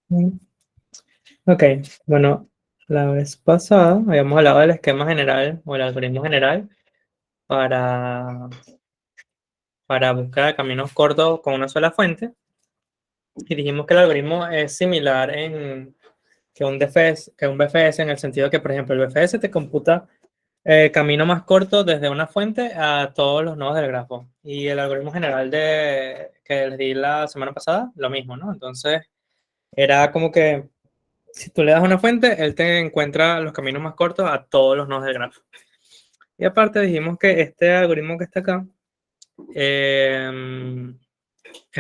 Mm. Ok, bueno, la vez pasada habíamos hablado del esquema general o el algoritmo general para, para búsqueda de caminos cortos con una sola fuente y dijimos que el algoritmo es similar que un BFS en el sentido que, por ejemplo, el BFS te computa el camino más corto desde una fuente a todos los nodos del grafo y el algoritmo general que les di la semana pasada, lo mismo, ¿no? Entonces, era como que si tú le das una fuente, él te encuentra los caminos más cortos a todos los nodos del grafo. Y aparte dijimos que este algoritmo que está acá es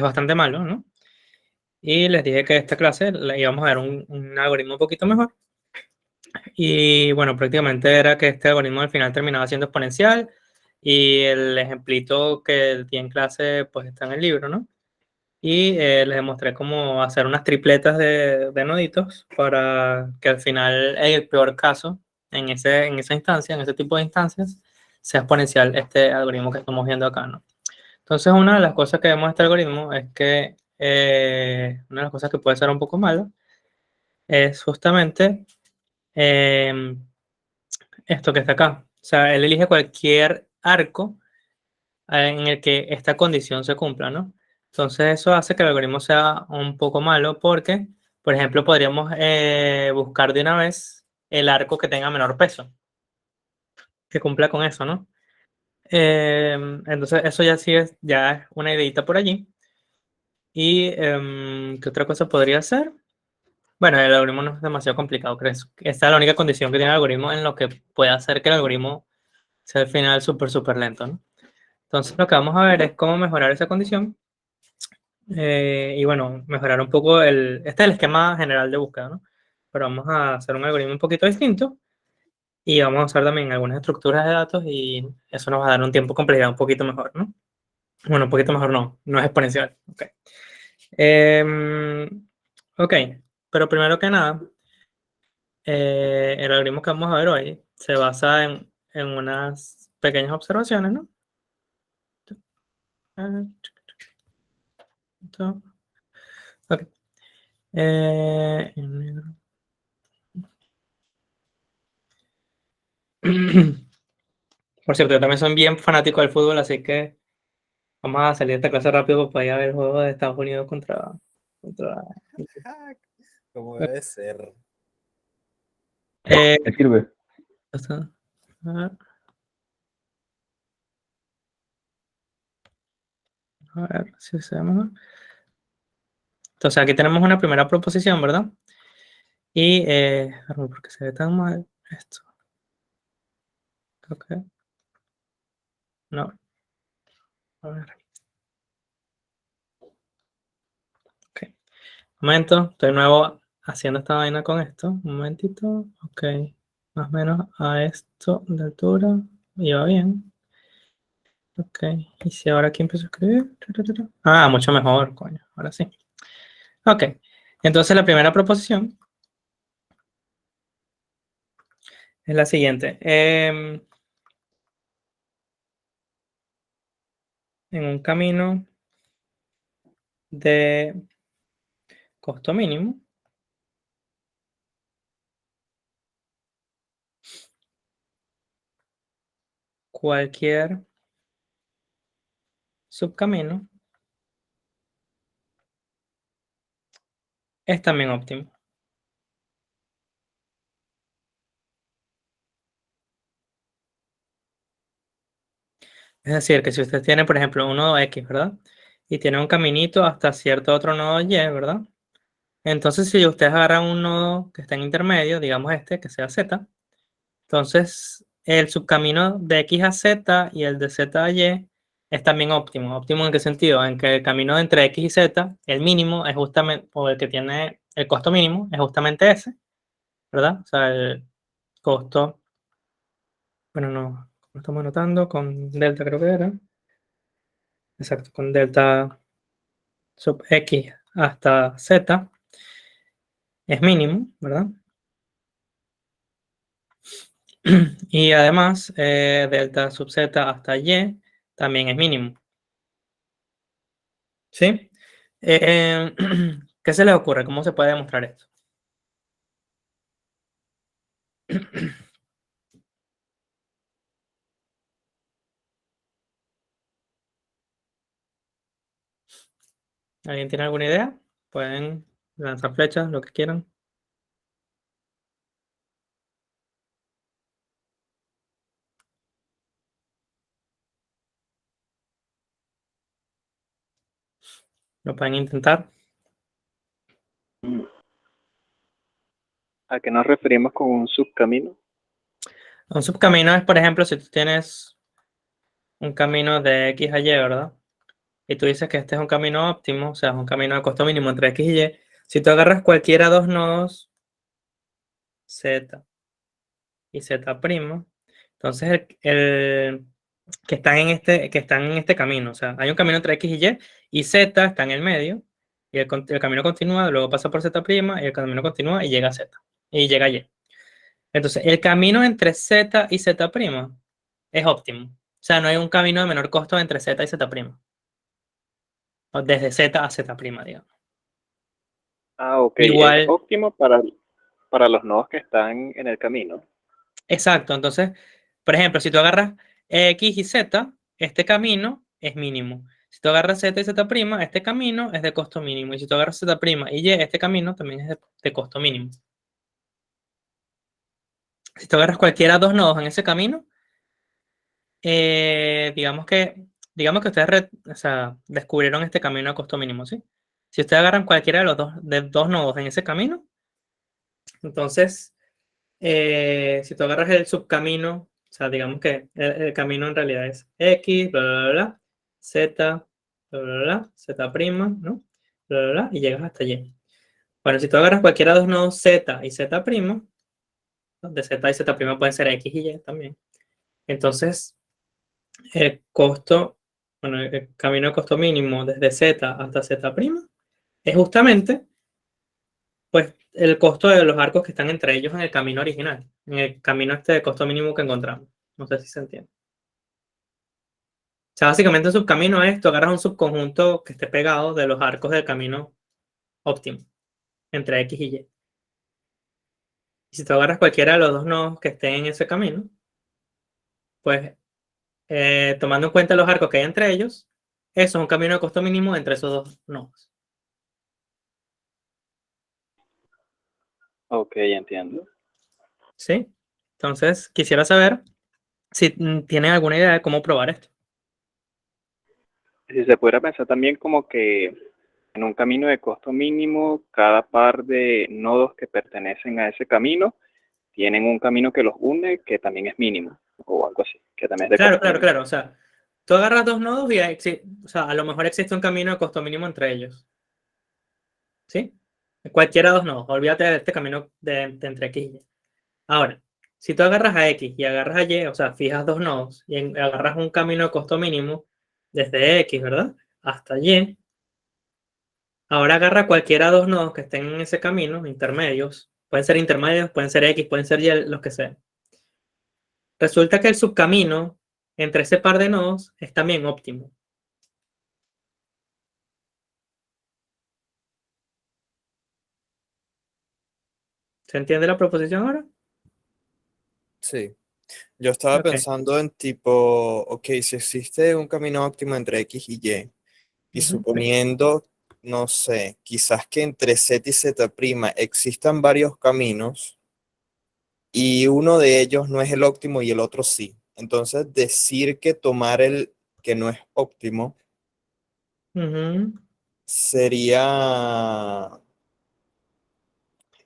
bastante malo, ¿no? Y les dije que esta clase le íbamos a dar un algoritmo un poquito mejor. Y bueno, prácticamente era que este algoritmo al final terminaba siendo exponencial y el ejemplito que di en clase pues está en el libro, ¿no? Y les demostré cómo hacer unas tripletas de noditos para que al final, en el peor caso, en esa instancia, en ese tipo de instancias, sea exponencial este algoritmo que estamos viendo acá, ¿no? Entonces, una de las cosas que vemos de este algoritmo es que una de las cosas que puede ser un poco malo es justamente eh, esto que está acá. O sea, él elige cualquier arco en el que esta condición se cumpla, ¿no? Entonces eso hace que el algoritmo sea un poco malo porque, por ejemplo, podríamos buscar de una vez el arco que tenga menor peso, que cumpla con eso, ¿no? Entonces eso ya sí es, ya es una ideita por allí. ¿Y qué otra cosa podría ser? Bueno, el algoritmo no es demasiado complicado, creo. Esta es la única condición que tiene el algoritmo en lo que puede hacer que el algoritmo sea al final súper, súper lento, ¿no? Entonces lo que vamos a ver es cómo mejorar esa condición y bueno, mejorar un poco este es el esquema general de búsqueda, ¿no? Pero vamos a hacer un algoritmo un poquito distinto y vamos a usar también algunas estructuras de datos y eso nos va a dar un tiempo de complejidad un poquito mejor, ¿no? Bueno, un poquito mejor no es exponencial. Ok. Em, ok, pero primero que nada, el algoritmo que vamos a ver hoy se basa en unas pequeñas observaciones, ¿no? Ok. En negro. Por cierto, yo también soy bien fanático del fútbol, así que vamos a salir de esta clase rápido para ir a ver el juego de Estados Unidos contra... Como debe ser. Eh, Me sirve. a ver si se ve mejor. Entonces aquí tenemos una primera proposición, ¿verdad? Y, ¿por qué se ve tan mal esto? Creo que, no, a ver, ok. Un momento, estoy nuevo haciendo esta vaina con esto. Un momentito, ok. Más o menos a esto de altura, y va bien. Ok, y si ahora aquí empiezo a escribir. Ah, mucho mejor, coño, ahora sí. Ok, entonces la primera proposición es la siguiente. En un camino de costo mínimo, cualquier subcamino es también óptimo. Es decir, que si usted tiene, por ejemplo, un nodo X, ¿verdad? Y tiene un caminito hasta cierto otro nodo Y, ¿verdad? Entonces, si ustedes agarran un nodo que está en intermedio, digamos este, que sea Z, entonces el subcamino de X a Z y el de Z a Y es también óptimo. ¿Óptimo en qué sentido? En que el camino entre X y Z, el mínimo es justamente, o el que tiene el costo mínimo es justamente ese, ¿verdad? O sea, el costo, bueno, no, lo estamos anotando con delta creo que era. Exacto, con delta sub X hasta Z es mínimo, ¿verdad? Y además, delta sub Z hasta Y también es mínimo. ¿Sí? ¿Qué se les ocurre? ¿Cómo se puede demostrar esto? ¿Alguien tiene alguna idea? Pueden lanzar flechas, lo que quieran. Lo pueden intentar. ¿A qué nos referimos con un subcamino? Un subcamino es, por ejemplo, si tú tienes un camino de X a Y, ¿verdad? Y tú dices que este es un camino óptimo, o sea, es un camino de costo mínimo entre X y Y. Si tú agarras cualquiera de dos nodos, Z y Z', entonces que están en este camino, o sea, hay un camino entre X y Z está en el medio, y el camino continúa, luego pasa por Z', y el camino continúa y llega a Z, y llega a Y. Entonces, el camino entre Z y Z' es óptimo. O sea, no hay un camino de menor costo entre Z y Z'. O desde Z a Z', digamos. Ah, ok, es Igual, óptimo para los nodos que están en el camino. exacto. Entonces, por ejemplo, si tú agarras X y Z, este camino es mínimo. Si tú agarras Z y Z', este camino es de costo mínimo. Y si tú agarras Z' y Y, este camino también es de costo mínimo. Si tú agarras cualquiera de dos nodos en ese camino, digamos que ustedes o sea, descubrieron este camino a costo mínimo, ¿sí? Si ustedes agarran cualquiera de dos nodos en ese camino, entonces, si tú agarras el subcamino, o sea, digamos que el camino en realidad es X, bla, bla, bla, bla, Z, bla, bla, bla, Z', ¿no? Bla, bla, bla, y llegas hasta Y. Bueno, si tú agarras cualquiera de los nodos Z y Z', ¿no? De Z y Z' pueden ser X y Y también. Entonces, el costo, bueno, el camino de costo mínimo desde Z hasta Z' es justamente pues el costo de los arcos que están entre ellos en el camino original, en el camino este de costo mínimo que encontramos. No sé si se entiende. O sea, básicamente un subcamino es, tú agarras un subconjunto que esté pegado de los arcos del camino óptimo, entre X y Y. Y si tú agarras cualquiera de los dos nodos que estén en ese camino, pues tomando en cuenta los arcos que hay entre ellos, eso es un camino de costo mínimo entre esos dos nodos. Ok, entiendo. ¿Sí? Entonces, quisiera saber si tienen alguna idea de cómo probar esto. Si se pudiera pensar también como que en un camino de costo mínimo, cada par de nodos que pertenecen a ese camino tienen un camino que los une que también es mínimo o algo así, que también es de Claro, costo claro, mínimo. claro. O sea, tú agarras dos nodos y o sea, a lo mejor existe un camino de costo mínimo entre ellos. ¿Sí? Cualquiera de dos nodos. Olvídate de este camino de entre X y Y. Ahora, si tú agarras a X y agarras a Y, o sea, fijas dos nodos y agarras un camino de costo mínimo desde X, ¿verdad? Hasta Y. Ahora agarra cualquiera de dos nodos que estén en ese camino, intermedios. Pueden ser X, pueden ser Y, los que sean. Resulta que el subcamino entre ese par de nodos es también óptimo. ¿Se entiende la proposición ahora? Sí. Yo estaba Ok. pensando en tipo, ok, si existe un camino óptimo entre X y Y, y Ujú. suponiendo, no sé, quizás que entre Z y Z' existan varios caminos y uno de ellos no es el óptimo y el otro sí. Entonces, decir que tomar el que no es óptimo Ujú. sería,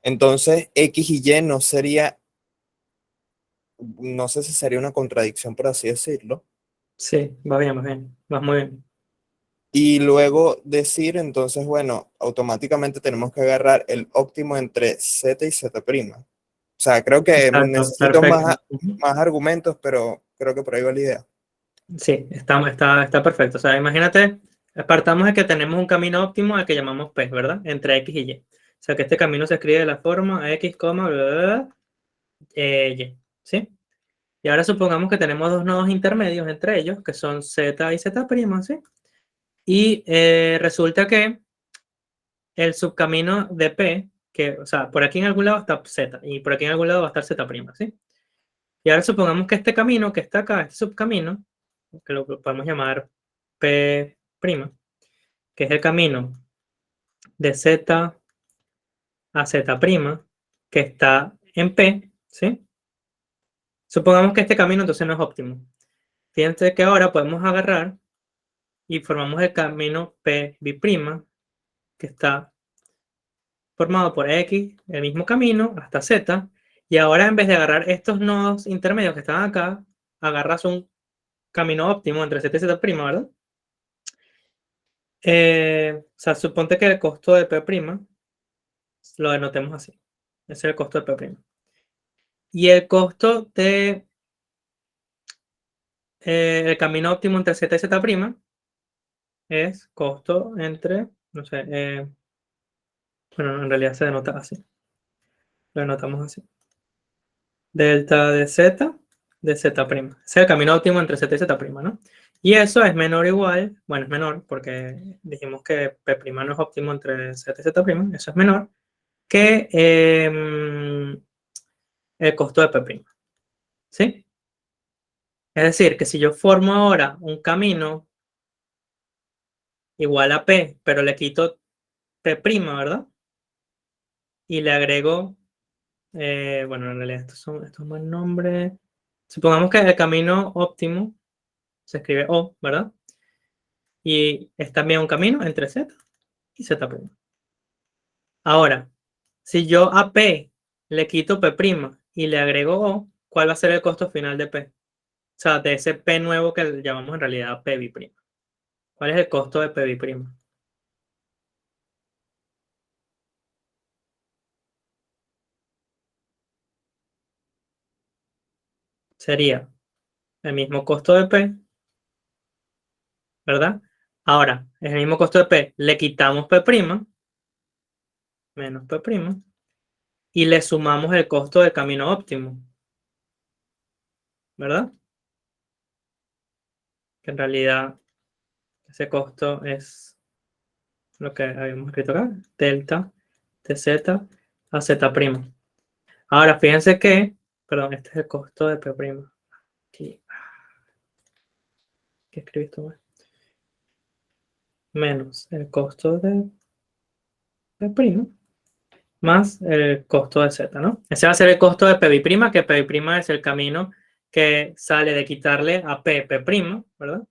entonces X y Y no sería, no sé si sería una contradicción, por así decirlo. Sí, va bien, va bien. Vas muy bien. Y luego decir, entonces, bueno, automáticamente tenemos que agarrar el óptimo entre Z y Z'. O sea, creo que Exacto, necesito perfecto. Ujú. más argumentos, pero creo que por ahí va la idea. Sí, está perfecto. O sea, imagínate, partamos de que tenemos un camino óptimo al que llamamos P, ¿verdad? Entre X y Y. O sea, que este camino se escribe de la forma X, bla, bla, bla, Y. ¿Sí? Y ahora supongamos que tenemos dos nodos intermedios entre ellos, que son Z y Z', ¿sí? Y resulta que el subcamino de P, que, o sea, por aquí en algún lado está Z, y por aquí en algún lado va a estar Z', ¿sí? Y ahora supongamos que este camino que está acá, este subcamino, que lo podemos llamar P', que es el camino de Z a Z', que está en P, ¿sí? Supongamos que este camino entonces no es óptimo. Fíjense que ahora podemos agarrar y formamos el camino P', que está formado por X, el mismo camino, hasta Z. Y ahora en vez de agarrar estos nodos intermedios que están acá, agarras un camino óptimo entre Z y Z', ¿verdad? O sea, suponte que el costo de P' lo denotemos así. Ese es el costo de P'. Y el costo de el camino óptimo entre Z y Z' es costo entre, no sé, bueno, en realidad se denota así. Lo denotamos así. Delta de Z de Z'. Ese es el camino óptimo entre Z y Z', ¿no? Y eso es menor o igual, bueno, es menor porque dijimos que P' no es óptimo entre Z y Z', eso es menor que el costo de P', ¿sí? Es decir, que si yo formo ahora un camino igual a P, pero le quito P', ¿verdad? Y le agrego, bueno, en realidad estos son más nombres. Supongamos que el camino óptimo se escribe O, ¿verdad? Y es también un camino entre Z y Z'. Ahora, si yo a P le quito P' y le agrego O, ¿cuál va a ser el costo final de P? O sea, de ese P nuevo que llamamos en realidad P'. ¿Cuál es el costo de P'? Sería el mismo costo de P, ¿verdad? Ahora, es el mismo costo de P, le quitamos P', menos P', y le sumamos el costo del camino óptimo, ¿verdad? Que en realidad ese costo es lo que habíamos escrito acá, delta de Z a Z'. Ahora, fíjense que, perdón, este es el costo de P'. Aquí, ¿qué escribí esto mal? Menos el costo de P' más el costo de Z, ¿no? Ese va a ser el costo de P', que P' es el camino que sale de quitarle a P', ¿verdad?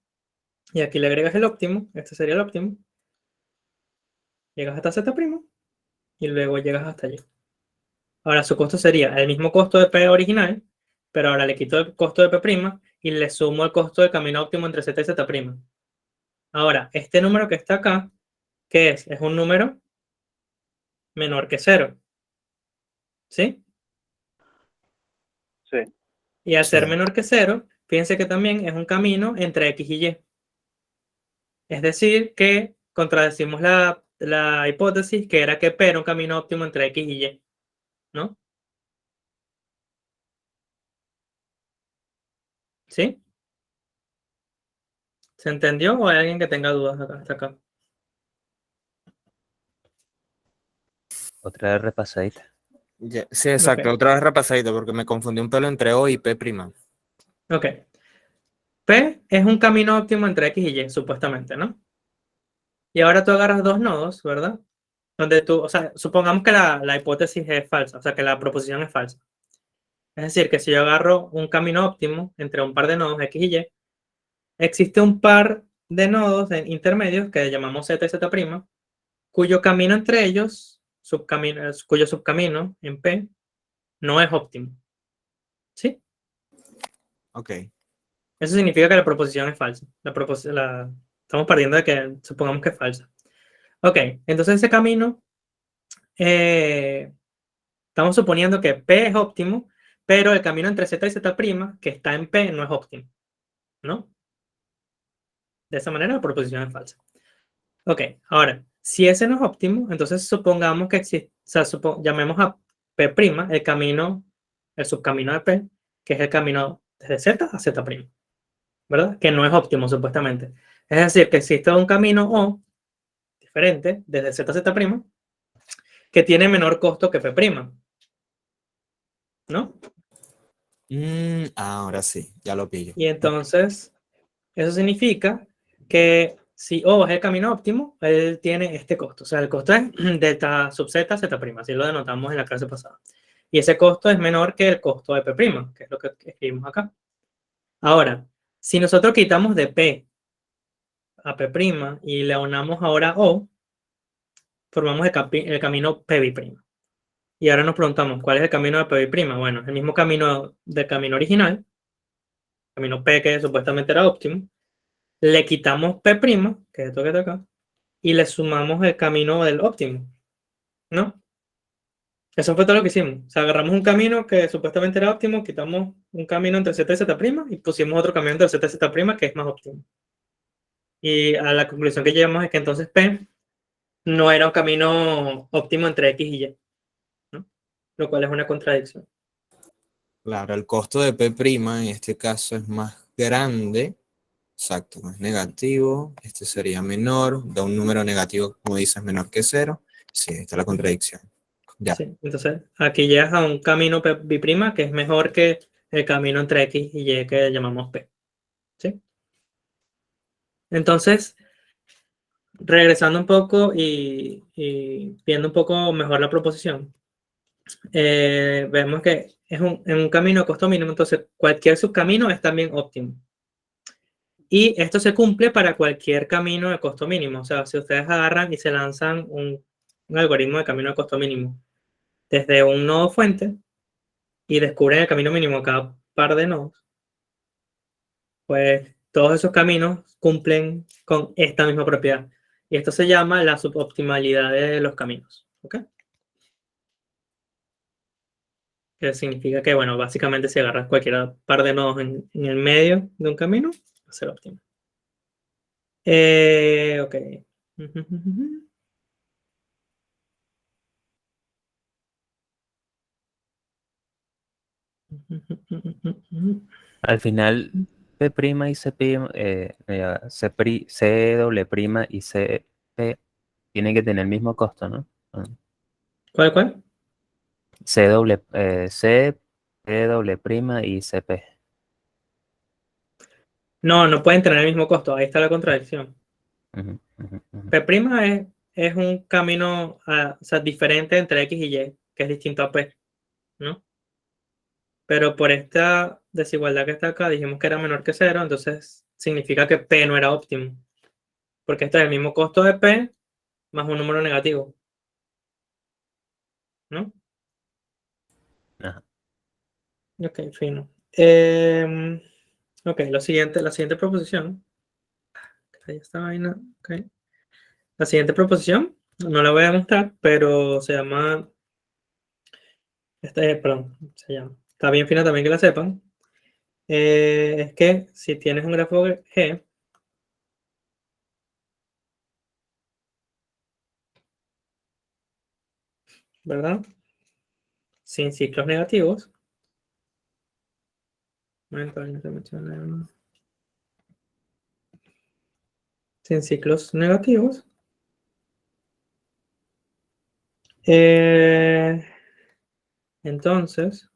Y aquí le agregas el óptimo, este sería el óptimo. Llegas hasta Z' y luego llegas hasta allí. Ahora su costo sería el mismo costo de P original, pero ahora le quito el costo de P' y le sumo el costo del camino óptimo entre Z y Z'. Ahora, este número que está acá, ¿qué es? Es un número menor que 0. ¿Sí? Sí. Y al ser Sí. menor que 0, fíjense que también es un camino entre X y Y. Es decir, que contradecimos la hipótesis que era que P era un camino óptimo entre X y Y, ¿no? ¿Sí? ¿Se entendió o hay alguien que tenga dudas acá, hasta acá? Otra vez repasadita. Sí, exacto. Ok. Otra vez repasadito porque me confundí un pelo entre O y P'. Ok. P es un camino óptimo entre X y Y, supuestamente, ¿no? Y ahora tú agarras dos nodos, ¿verdad? Donde tú, o sea, supongamos que la hipótesis es falsa, o sea, que la proposición es falsa. Es decir, que si yo agarro un camino óptimo entre un par de nodos X y Y, existe un par de nodos intermedios que llamamos Z y Z', cuyo camino entre ellos, cuyo subcamino en P, no es óptimo. ¿Sí? Ok. Eso significa que la proposición es falsa. Estamos partiendo de que supongamos que es falsa. Ok, entonces ese camino, estamos suponiendo que P es óptimo, pero el camino entre Z y Z', que está en P, no es óptimo, ¿no? De esa manera la proposición es falsa. Ok, ahora, si ese no es óptimo, entonces supongamos que existe, o sea, llamemos a P', el subcamino de P, que es el camino desde Z a Z', ¿verdad? Que no es óptimo, supuestamente. Es decir, que existe un camino O, diferente desde ZZ', que tiene menor costo que P', ¿no? Ahora sí, ya lo pillo. Y entonces, eso significa que si O es el camino óptimo, él tiene este costo. O sea, el costo es delta sub Z, Z', así lo denotamos en la clase pasada. Y ese costo es menor que el costo de P', que es lo que escribimos acá. Ahora, si nosotros quitamos de P a P' y le unamos ahora O, formamos el camino P'. Y ahora nos preguntamos, ¿cuál es el camino de P'? Bueno, es el mismo camino del camino original, camino P que supuestamente era óptimo. Le quitamos P', que es esto que está acá, y le sumamos el camino del óptimo, ¿no? Eso fue todo lo que hicimos. O sea, agarramos un camino que supuestamente era óptimo, quitamos un camino entre Z y Z' y pusimos otro camino entre Z y Z' que es más óptimo. Y a la conclusión que llegamos es que entonces P no era un camino óptimo entre X y Y, ¿no? Lo cual es una contradicción. Claro, el costo de P' en este caso es más grande. Exacto, no es negativo. Este sería menor. Da un número negativo, como dices, menor que 0. Sí, ahí está la contradicción. Ya. Sí, entonces aquí llegas a un camino P' que es mejor que el camino entre X y Y que llamamos P. ¿Sí? Entonces, regresando un poco y viendo un poco mejor la proposición, vemos que es en un camino de costo mínimo, entonces cualquier subcamino es también óptimo. Y esto se cumple para cualquier camino de costo mínimo. O sea, si ustedes agarran y se lanzan un algoritmo de camino de costo mínimo desde un nodo fuente y descubren el camino mínimo a cada par de nodos, pues todos esos caminos cumplen con esta misma propiedad. Y esto se llama la suboptimalidad de los caminos. ¿Ok? Que significa que, bueno, básicamente si agarras cualquier par de nodos en el medio de un camino, va a ser óptimo. Ok. Al final, P' y C doble prima y CP tienen que tener el mismo costo, ¿no? ¿Cuál? C, P doble prima y CP. No pueden tener el mismo costo. Ahí está la contradicción. Ujú, ujú, ujú. P' es un camino o sea, diferente entre X y Y, que es distinto a P, ¿no? Pero por esta desigualdad que está acá, dijimos que era menor que 0, entonces significa que P no era óptimo. Porque este es el mismo costo de P más un número negativo, ¿no? Ajá. Ok, fino. Ok, la siguiente proposición. Ahí está vaina. Ok. La siguiente proposición, no la voy a mostrar, pero se llama. Perdón, se llama. Está bien fina también que la sepan. Es que si tienes un grafo G, ¿verdad? Sin ciclos negativos. Sin ciclos negativos. Entonces,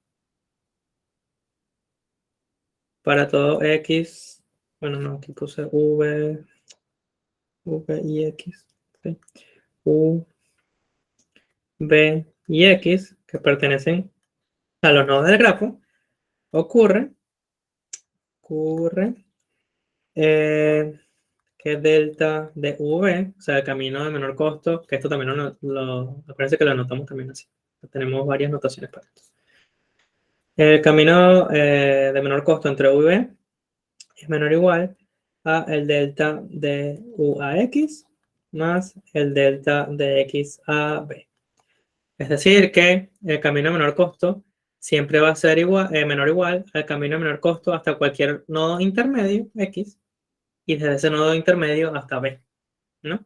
para todo X, bueno, no, aquí puse V y X. ¿Sí? U, B y X, que pertenecen a los nodos del grafo, ocurre que delta de V, o sea, el camino de menor costo, que esto también acuérdense que lo anotamos también así. Tenemos varias notaciones para esto. El camino de menor costo entre U y V es menor o igual a el delta de U a X más el delta de X a B. Es decir, que el camino de menor costo siempre va a ser menor o igual al camino de menor costo hasta cualquier nodo intermedio X y desde ese nodo intermedio hasta B, ¿no?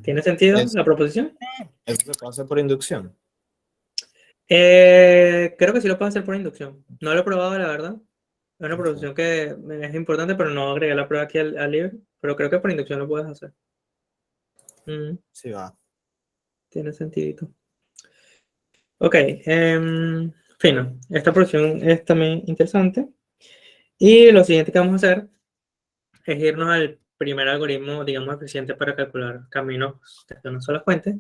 ¿Tiene sentido la proposición? Eso se puede hacer por inducción. Creo que sí lo puedo hacer por inducción. No lo he probado, la verdad. Es una proposición que es importante, pero no agregué la prueba aquí al libro. pero creo que por inducción lo puedes hacer. Sí, va. Tiene sentido. Ok, fino. Esta porción es también interesante. Y lo siguiente que vamos a hacer es irnos al primer algoritmo, digamos, eficiente para calcular caminos desde una sola fuente,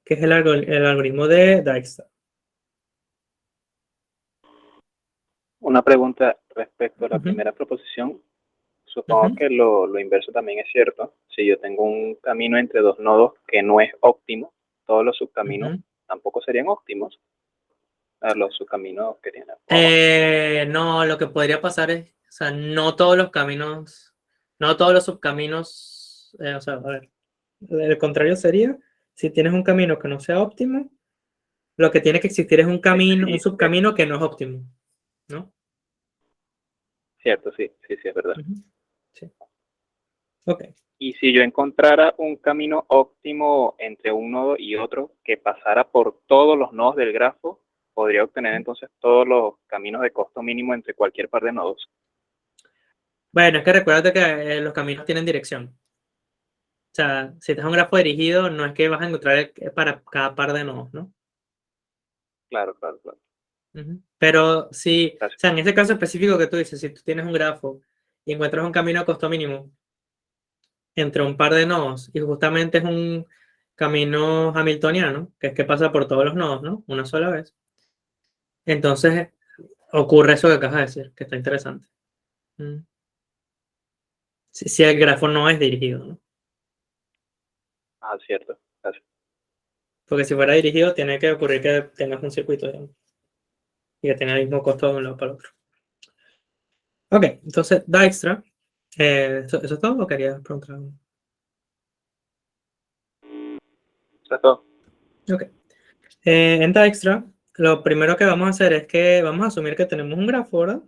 que es el algoritmo de Dijkstra. Una pregunta respecto a la Ujú. primera proposición. Supongo Ujú. que lo inverso también es cierto. Si yo tengo un camino entre dos nodos que no es óptimo, todos los subcaminos Ujú. tampoco serían óptimos. Los subcaminos que tienen. No, lo que podría pasar es, o sea, no todos los caminos, no todos los subcaminos, o sea, a ver, el contrario sería, si tienes un camino que no sea óptimo, lo que tiene que existir es un camino, un Existe. subcamino que no es óptimo, ¿no? Cierto, sí, sí, sí, es verdad. Ujú. Sí. Ok. Y si yo encontrara un camino óptimo entre un nodo y otro que pasara por todos los nodos del grafo, podría obtener entonces todos los caminos de costo mínimo entre cualquier par de nodos. Bueno, es que recuérdate que los caminos tienen dirección. O sea, si estás en un grafo dirigido, no es que vas a encontrar para cada par de nodos, ¿no? Claro, claro, claro. Ujú. Pero si, o Gracias. sea, en ese caso específico que tú dices, si tú tienes un grafo y encuentras un camino a costo mínimo entre un par de nodos y justamente es un camino hamiltoniano, que es que pasa por todos los nodos, ¿no? Una sola vez. Entonces ocurre eso que acabas de decir, que está interesante. Mm. Si el grafo no es dirigido, ¿no? Ah, cierto. Gracias. Porque si fuera dirigido, tiene que ocurrir que tengas un circuito, digamos, y que tenga el mismo costo de un lado para el otro. Ok, entonces Dijkstra, ¿eso es todo o querías preguntar algo? Eso es todo. Ok. En Dijkstra, lo primero que vamos a hacer es que vamos a asumir que tenemos un grafo, ¿verdad?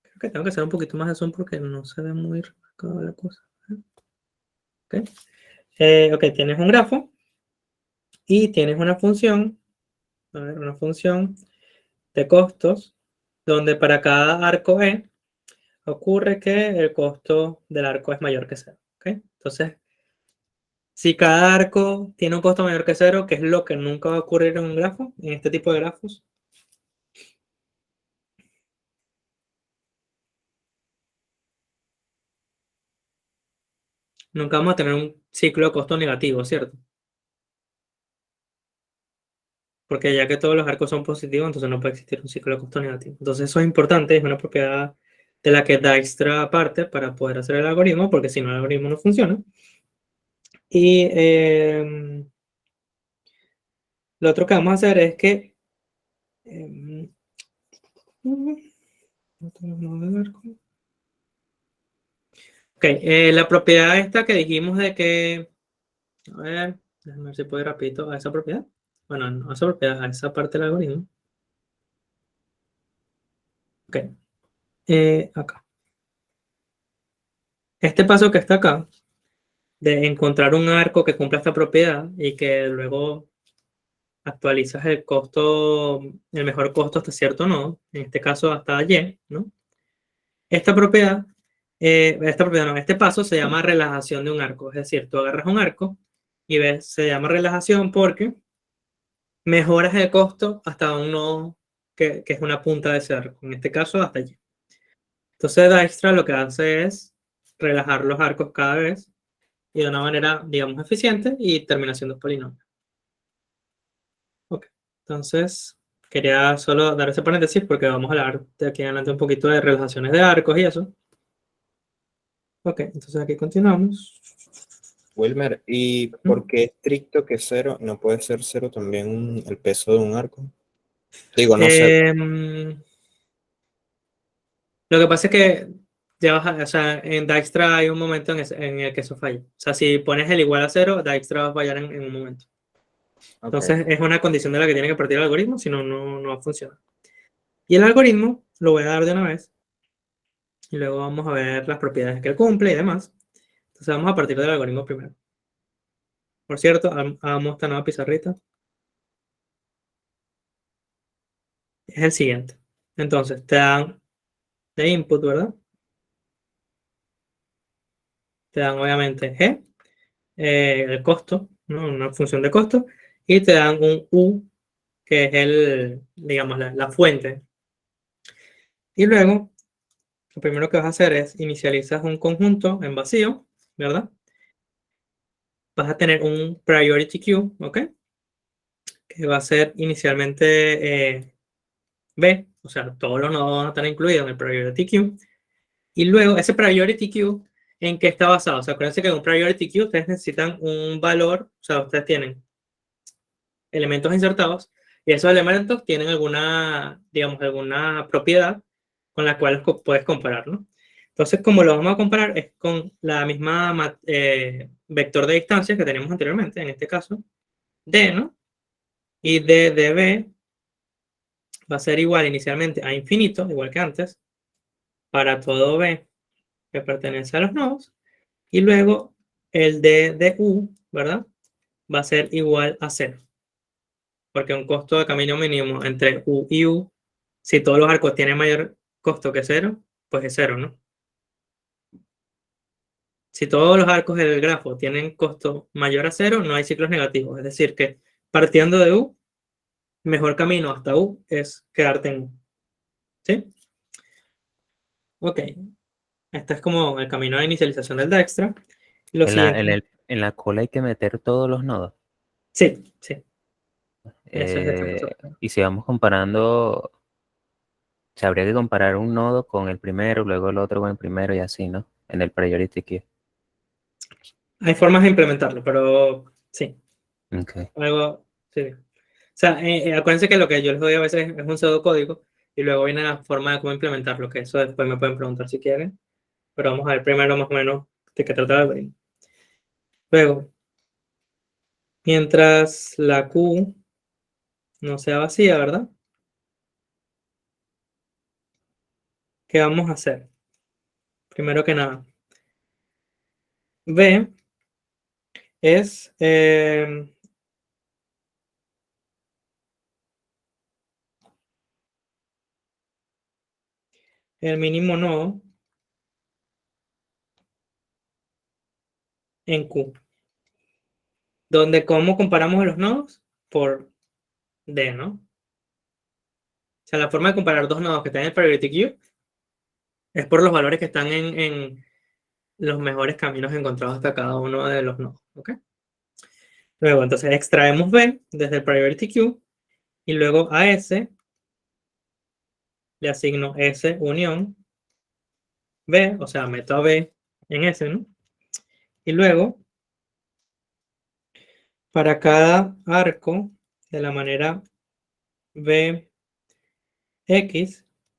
Creo que tengo que hacer un poquito más de zoom porque no se ve muy marcada la cosa. Ok, ok, tienes un grafo y tienes una función, a ver, una función de costos, donde para cada arco E ocurre que el costo del arco es mayor que cero. ¿Ok? Entonces, si cada arco tiene un costo mayor que cero, que es lo que nunca va a ocurrir en un grafo, en este tipo de grafos, nunca vamos a tener un ciclo de costo negativo, ¿cierto? Porque ya que todos los arcos son positivos, entonces no puede existir un ciclo de costo negativo. Entonces eso es importante, es una propiedad de la que Dijkstra parte para poder hacer el algoritmo, porque si no el algoritmo no funciona. Y lo otro que vamos a hacer es que... ok, la propiedad esta que dijimos de que... A ver, déjame ver si puedo ir rapidito a esa propiedad. Bueno, no a esa propiedad, a esa parte del algoritmo. Ok, acá. Este paso que está acá, de encontrar un arco que cumpla esta propiedad y que luego actualizas el costo, el mejor costo hasta cierto nodo, en este caso hasta Y, ¿no? Esta propiedad no, este paso se llama relajación de un arco, es decir, tú agarras un arco y ves, se llama relajación porque mejoras el costo hasta un nodo que es una punta de ese arco, en este caso hasta Y. Entonces Dijkstra lo que hace es relajar los arcos cada vez y de una manera, digamos, eficiente y termina siendo polinomio. Ok, entonces quería solo dar ese paréntesis porque vamos a hablar de aquí en adelante un poquito de relajaciones de arcos y eso. Ok, entonces aquí continuamos. Wilmer, ¿y por qué estricto que cero no puede ser cero también el peso de un arco? Digo, no sé. Lo que pasa es que ya o sea, en Dijkstra hay un momento en el que eso falla. O sea, si pones el igual a cero, Dijkstra va a fallar en un momento. Ok. Entonces es una condición de la que tiene que partir el algoritmo, si no, no va a funcionar. Y el algoritmo lo voy a dar de una vez y luego vamos a ver las propiedades que él cumple y demás. Entonces vamos a partir del algoritmo primero. Por cierto, hagamos esta nueva pizarrita. Es el siguiente. Entonces, te dan de input, ¿verdad? Te dan obviamente G, el costo, ¿no? Una función de costo, y te dan un U, que es digamos, la fuente. Y luego, lo primero que vas a hacer es inicializas un conjunto en vacío, ¿verdad? Vas a tener un priority queue, ¿ok? Que va a ser inicialmente B, o sea, todos los nodos van a estar incluidos en el priority queue. Y luego, ese priority queue, ¿en qué está basado? O sea, acuérdense que en un priority queue ustedes necesitan un valor, o sea, ustedes tienen elementos insertados y esos elementos tienen alguna, digamos, alguna propiedad con la cual puedes comparar, ¿no? Entonces, como lo vamos a comparar es con la misma vector de distancia que teníamos anteriormente, en este caso, D, ¿no? Y D de B va a ser igual inicialmente a infinito, igual que antes, para todo B que pertenece a los nodos, y luego el D de U, ¿verdad? Va a ser igual a 0, porque un costo de camino mínimo entre U y U, si todos los arcos tienen mayor costo que 0, pues es 0, ¿no? Si todos los arcos del grafo tienen costo mayor a 0, no hay ciclos negativos, es decir, que partiendo de U, mejor camino hasta U es quedarte en U, ¿sí? Ok, este es como el camino de inicialización del Dijkstra. Lo siguiente, En la cola hay que meter todos los nodos. sí, sí, eso es exacto. Y si vamos comparando, se habría que comparar un nodo con el primero, luego el otro con el primero y así, ¿no? En el priority queue. Hay formas de implementarlo, pero sí, Ok. algo, sí. O sea, acuérdense que lo que yo les doy a veces es un pseudocódigo y luego viene la forma de cómo implementarlo, que eso después me pueden preguntar si quieren, pero vamos a ver primero más o menos de qué trata el algoritmo. Luego, mientras la Q no sea vacía, ¿verdad? ¿Qué vamos a hacer? Primero que nada, B es el mínimo nodo en Q, donde ¿cómo comparamos los nodos? Por D, ¿no? O sea, la forma de comparar dos nodos que están en el priority queue es por los valores que están en los mejores caminos encontrados hasta cada uno de los nodos, ¿ok? Luego, entonces, extraemos B desde el priority queue y luego a S le asigno S unión B, o sea, meto a B en S, ¿no? Y luego, para cada arco, de la manera BX,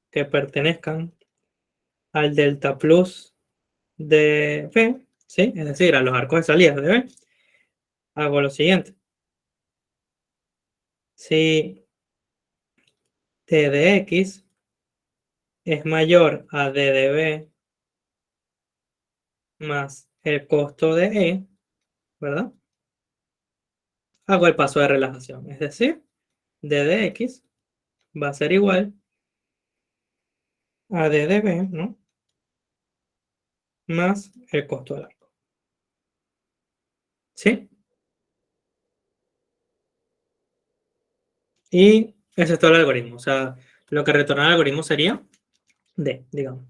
que pertenezcan al delta plus de B, ¿sí? Es decir, a los arcos de salida de B, hago lo siguiente. Si T de X es mayor a D de B más el costo de E, ¿verdad? Hago el paso de relajación, es decir, D de X va a ser igual a D de B, ¿no? Más el costo del arco. ¿Sí? Y ese es todo el algoritmo. O sea, lo que retorna el algoritmo sería D, digamos.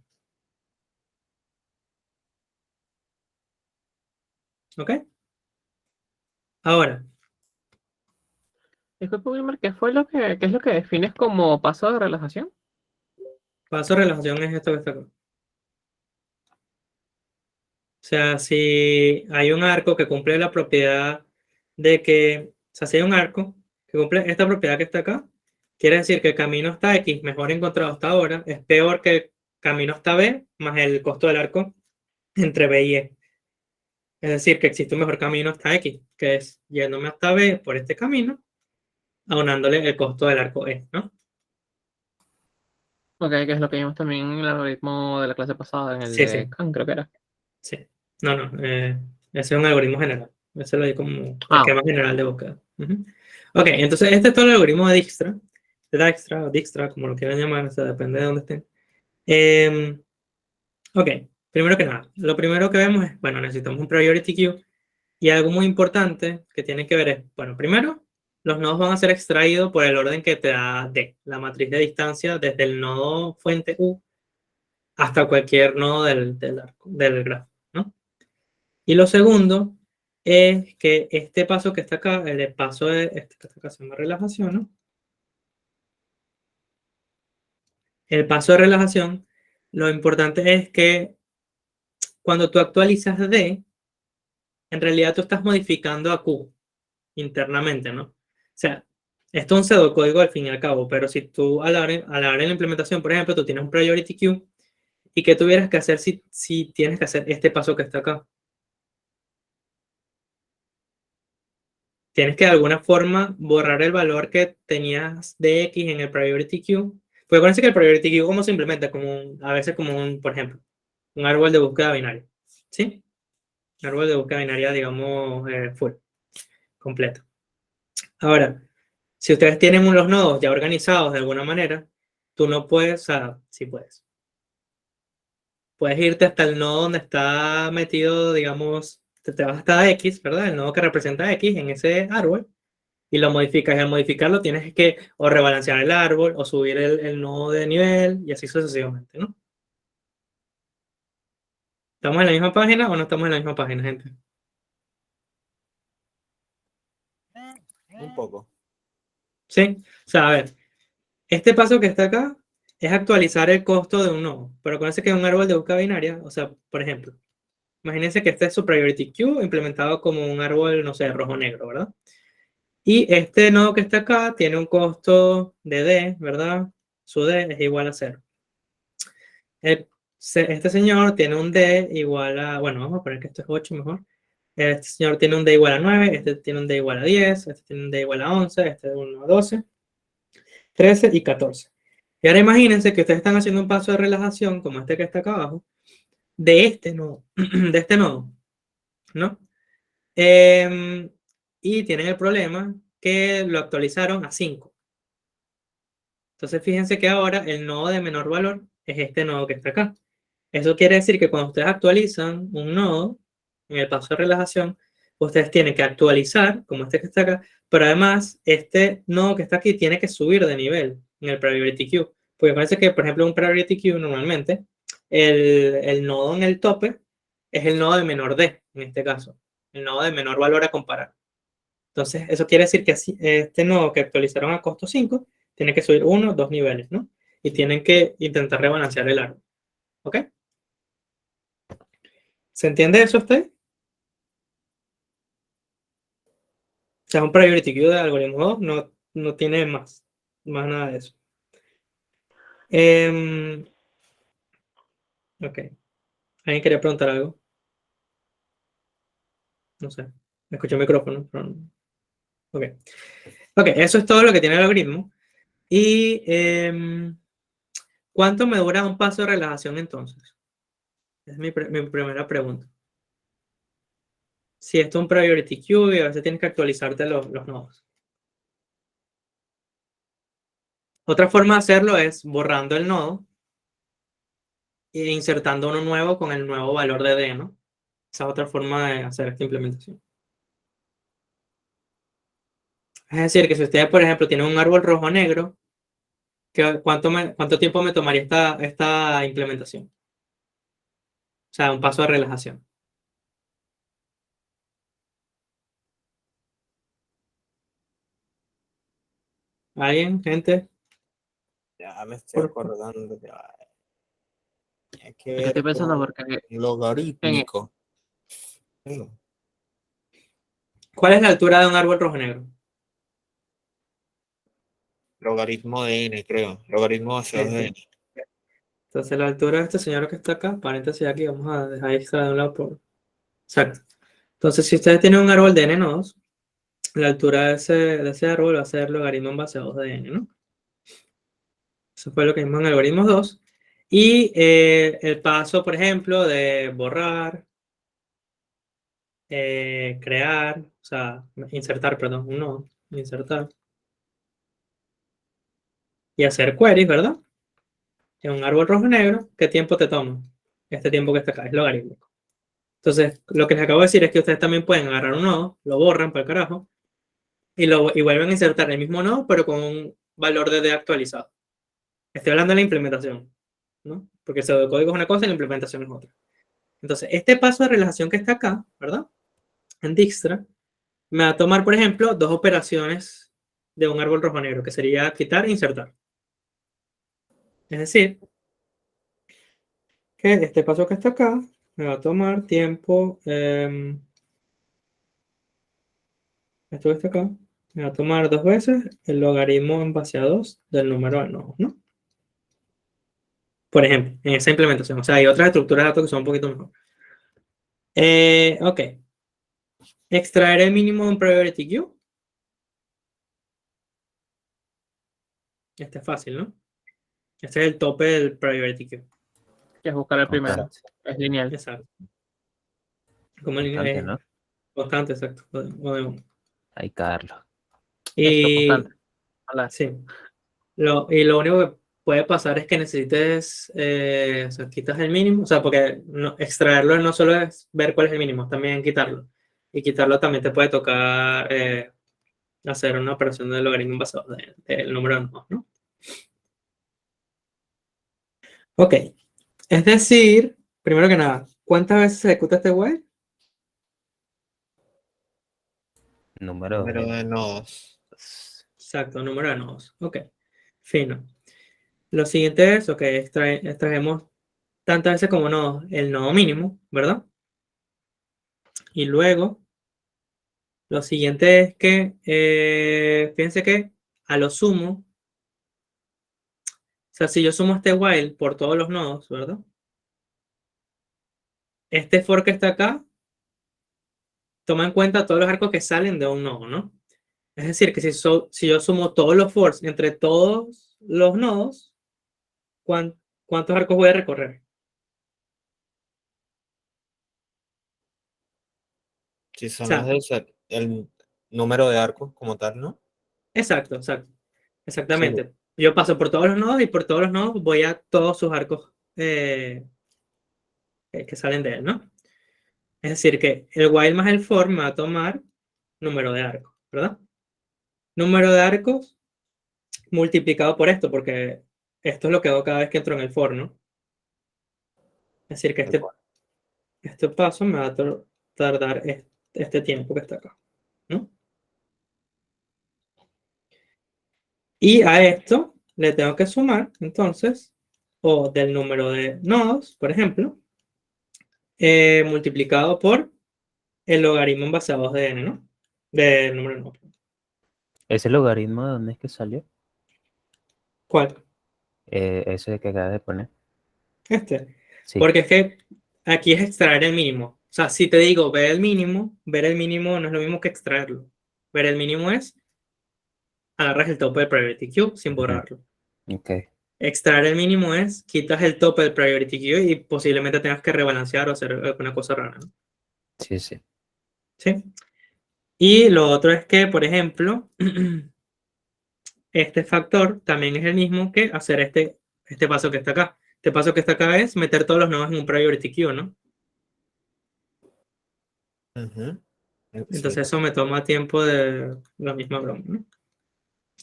¿Ok? Ahora, Disculpa, Wilmer, ¿qué es lo que defines como paso de relajación? paso de relajación es esto que está acá. O sea, si hay un arco que cumple la propiedad de que, o sea, si hay un arco que cumple esta propiedad que está acá, quiere decir que el camino hasta X, mejor encontrado hasta ahora, es peor que el camino hasta B más el costo del arco entre B y E. Es decir, que existe un mejor camino hasta X, que es yéndome hasta B por este camino, aunándole el costo del arco E, ¿no? Ok, que es lo que vimos también en el algoritmo de la clase pasada, en el Sí, sí, de Khan, creo que era. sí. No, no, ese es un algoritmo general. Ese lo di como el Ah, esquema general de búsqueda. Ujú. Ok, entonces este es todo el algoritmo de Dijkstra o Dijkstra, como lo quieran llamar, o sea, depende de dónde estén. Ok, primero que nada, lo primero que vemos es, bueno, necesitamos un priority queue y algo muy importante que tiene que ver es, bueno, primero, los nodos van a ser extraídos por el orden que te da D, la matriz de distancia desde el nodo fuente U hasta cualquier nodo del grafo, ¿no? Y lo segundo es que este paso que está acá, el paso de este que está acá se llama relajación, ¿no? El paso de relajación, lo importante es que cuando tú actualizas D, en realidad tú estás modificando a Q internamente, ¿no? O sea, esto es un pseudocódigo al fin y al cabo, pero si tú a la hora de la implementación, por ejemplo, tú tienes un priority queue y qué tuvieras que hacer si tienes que hacer este paso que está acá. Tienes que de alguna forma borrar el valor que tenías de X en el priority queue. Pues acuérdense que el priority queue, ¿cómo se implementa? A veces como por ejemplo, un árbol de búsqueda binario. ¿Sí? Un árbol de búsqueda binaria, digamos, full, completo. Ahora, si ustedes tienen unos nodos ya organizados de alguna manera, tú no puedes, o sea, sí puedes. Puedes irte hasta el nodo donde está metido, digamos, te vas hasta X, ¿verdad? El nodo que representa X en ese árbol y lo modificas. Y al modificarlo tienes que o rebalancear el árbol o subir el nodo de nivel y así sucesivamente, ¿no? ¿Estamos en la misma página o no estamos en la misma página, gente? Un poco. Sí. O sea, a ver, este paso que está acá es actualizar el costo de un nodo. Pero acuérdense que es un árbol de búsqueda binaria. O sea, por ejemplo, imagínense que este es su priority queue implementado como un árbol, no sé, rojo-negro, ¿verdad? Y este nodo que está acá tiene un costo de D, ¿verdad? Su D es igual a 0. Este señor tiene un D igual a, bueno, vamos a poner que esto es 8 mejor. Este señor tiene un D igual a 9, este tiene un D igual a 10, este tiene un D igual a 11, este es 1 a 12, 13 y 14. Y ahora imagínense que ustedes están haciendo un paso de relajación como este que está acá abajo, de este nodo, de este nodo, ¿no? Y tienen el problema que lo actualizaron a 5. Entonces fíjense que ahora el nodo de menor valor es este nodo que está acá. Eso quiere decir que cuando ustedes actualizan un nodo en el paso de relajación, ustedes tienen que actualizar, como este que está acá, pero además este nodo que está aquí tiene que subir de nivel en el priority queue. Porque parece que, por ejemplo, un priority queue normalmente, el nodo en el tope es el nodo de menor D, en este caso, el nodo de menor valor a comparar. Entonces, eso quiere decir que este nodo que actualizaron a costo 5 tiene que subir 1 o 2 niveles, ¿no? Y tienen que intentar rebalancear el árbol. ¿Ok? ¿Se entiende eso usted? O sea, un priority queue de algoritmo 2 no tiene más nada de eso. Ok. ¿Alguien quería preguntar algo? No sé. Me escuché el micrófono, pero no. Ok. Ok, eso es todo lo que tiene el algoritmo. ¿Y cuánto me dura un paso de relajación entonces? Es mi primera pregunta. Si esto es un priority queue y a veces tienes que actualizarte los nodos. Otra forma de hacerlo es borrando el nodo e insertando uno nuevo con el nuevo valor de D, ¿no? Esa es otra forma de hacer esta implementación. Es decir, que si ustedes, por ejemplo, tienen un árbol rojo-negro, ¿cuánto tiempo me tomaría esta implementación? O sea, un paso de relajación. ¿Alguien? ¿Gente? Ya me estoy Por- acordando. Hay que Es que estoy ver pensando con porque logarítmico. Sí. ¿Cuál es la altura de un árbol rojo-negro? Logaritmo de n, creo. Logaritmo vaciado de n. Entonces, la altura de este señor que está acá, paréntesis aquí, vamos a dejar extra de un lado por... Exacto. Entonces, si ustedes tienen un árbol de n nodos, la altura de ese árbol va a ser logaritmo en base a 2 de n, ¿no? Eso fue lo que vimos en algoritmos 2. Y el paso, por ejemplo, de borrar, crear, o sea, insertar, perdón, un nodo, insertar. Y hacer queries, ¿verdad? en un árbol rojo-negro, ¿qué tiempo te toma? Este tiempo que está acá, es logarítmico. Entonces, lo que les acabo de decir es que ustedes también pueden agarrar un nodo, lo borran para el carajo, y vuelven a insertar el mismo nodo, pero con un valor de D actualizado. Estoy hablando de la implementación, ¿no? Porque el pseudocódigo es una cosa y la implementación es otra. Entonces, este paso de relajación que está acá, ¿verdad? En Dijkstra, me va a tomar, por ejemplo, dos operaciones de un árbol rojo-negro, que sería quitar e insertar. Es decir, que este paso que está acá me va a tomar tiempo, esto que está acá, me va a tomar 2 veces el logaritmo en base a 2 del número de nodos, ¿no? Por ejemplo, en esa implementación. O sea, hay otras estructuras de datos que son un poquito mejor. Ok. Extraer el mínimo de un priority queue. Este es fácil, ¿no? Este es el tope del priority queue. Que es buscar el primero. Constante. Es lineal. Exacto. Como línea Constante, es ¿no? constante, exacto. Ay, Carlos. Esto, Y constante. Hola. sí. Y lo único que puede pasar es que necesites, o sea, quitas el mínimo, o sea, porque extraerlo no solo es ver cuál es el mínimo, también quitarlo. Y quitarlo también te puede tocar hacer una operación de logaritmo basado del número de nodos, ¿no? Ok. Es decir, primero que nada, ¿cuántas veces se ejecuta este while? Número Número de... de nodos. Exacto, número de nodos. Ok. Fino. Lo siguiente es, ok, extraemos tantas veces como nodos el nodo mínimo, ¿verdad? Y luego, lo siguiente es que, fíjense que a lo sumo, o sea, si yo sumo este while por todos los nodos, ¿verdad? Este for que está acá, toma en cuenta todos los arcos que salen de un nodo, ¿no? Es decir, que si yo sumo todos los fors entre todos los nodos, ¿cuántos arcos voy a recorrer? Si O son sea, el número de arcos como tal, ¿no? exacto. Sí. Exactamente. Yo paso por todos los nodos y por todos los nodos voy a todos sus arcos que salen de él, ¿no? Es decir, que el while más el for me va a tomar número de arcos, ¿verdad? Número de arcos multiplicado por esto, porque esto es lo que hago cada vez que entro en el for, ¿no? Es decir, que este paso me va a tardar este tiempo que está acá, ¿no? Y a esto le tengo que sumar, entonces, o del número de nodos, por ejemplo, multiplicado por el logaritmo en base a 2 de n, ¿no? Del número de nodos. ¿Ese logaritmo de dónde es que salió? ¿Cuál? Ese que acabas de poner. Este. Sí. Porque es que aquí es extraer el mínimo. O sea, si te digo ver el mínimo no es lo mismo que extraerlo. Ver el mínimo es agarras el tope del priority queue sin Ujú. borrarlo. Ok. Extraer el mínimo es quitas el tope del priority queue y posiblemente tengas que rebalancear o hacer alguna cosa rara, ¿no? Sí, sí. ¿Sí? Y lo otro es que, por ejemplo, este factor también es el mismo que hacer este paso que está acá. Este paso que está acá es meter todos los nodos en un priority queue, ¿no? Ujú. Entonces Sí. eso me toma tiempo de la misma broma, ¿no?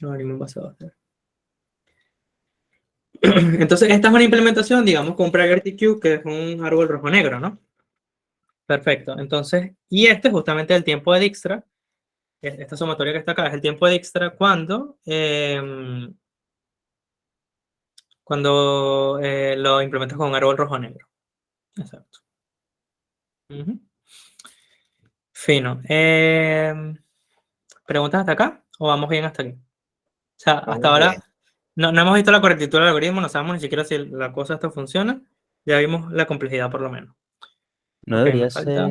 Logaritmo basado. Entonces esta es una implementación, digamos, con un priority queue que es un árbol rojo-negro, ¿no? Perfecto. Entonces, y este es justamente el tiempo de Dijkstra. Esta sumatoria que está acá es el tiempo de Dijkstra cuando lo implementas con un árbol rojo-negro. Exacto. Ujú. Fino. ¿Preguntas hasta acá o vamos bien hasta aquí? O sea, hasta Vamos ahora bien. no hemos visto la correctitud del algoritmo, no sabemos ni siquiera si la cosa esta funciona. Ya vimos la complejidad por lo menos. No Ok, me debería falta. ser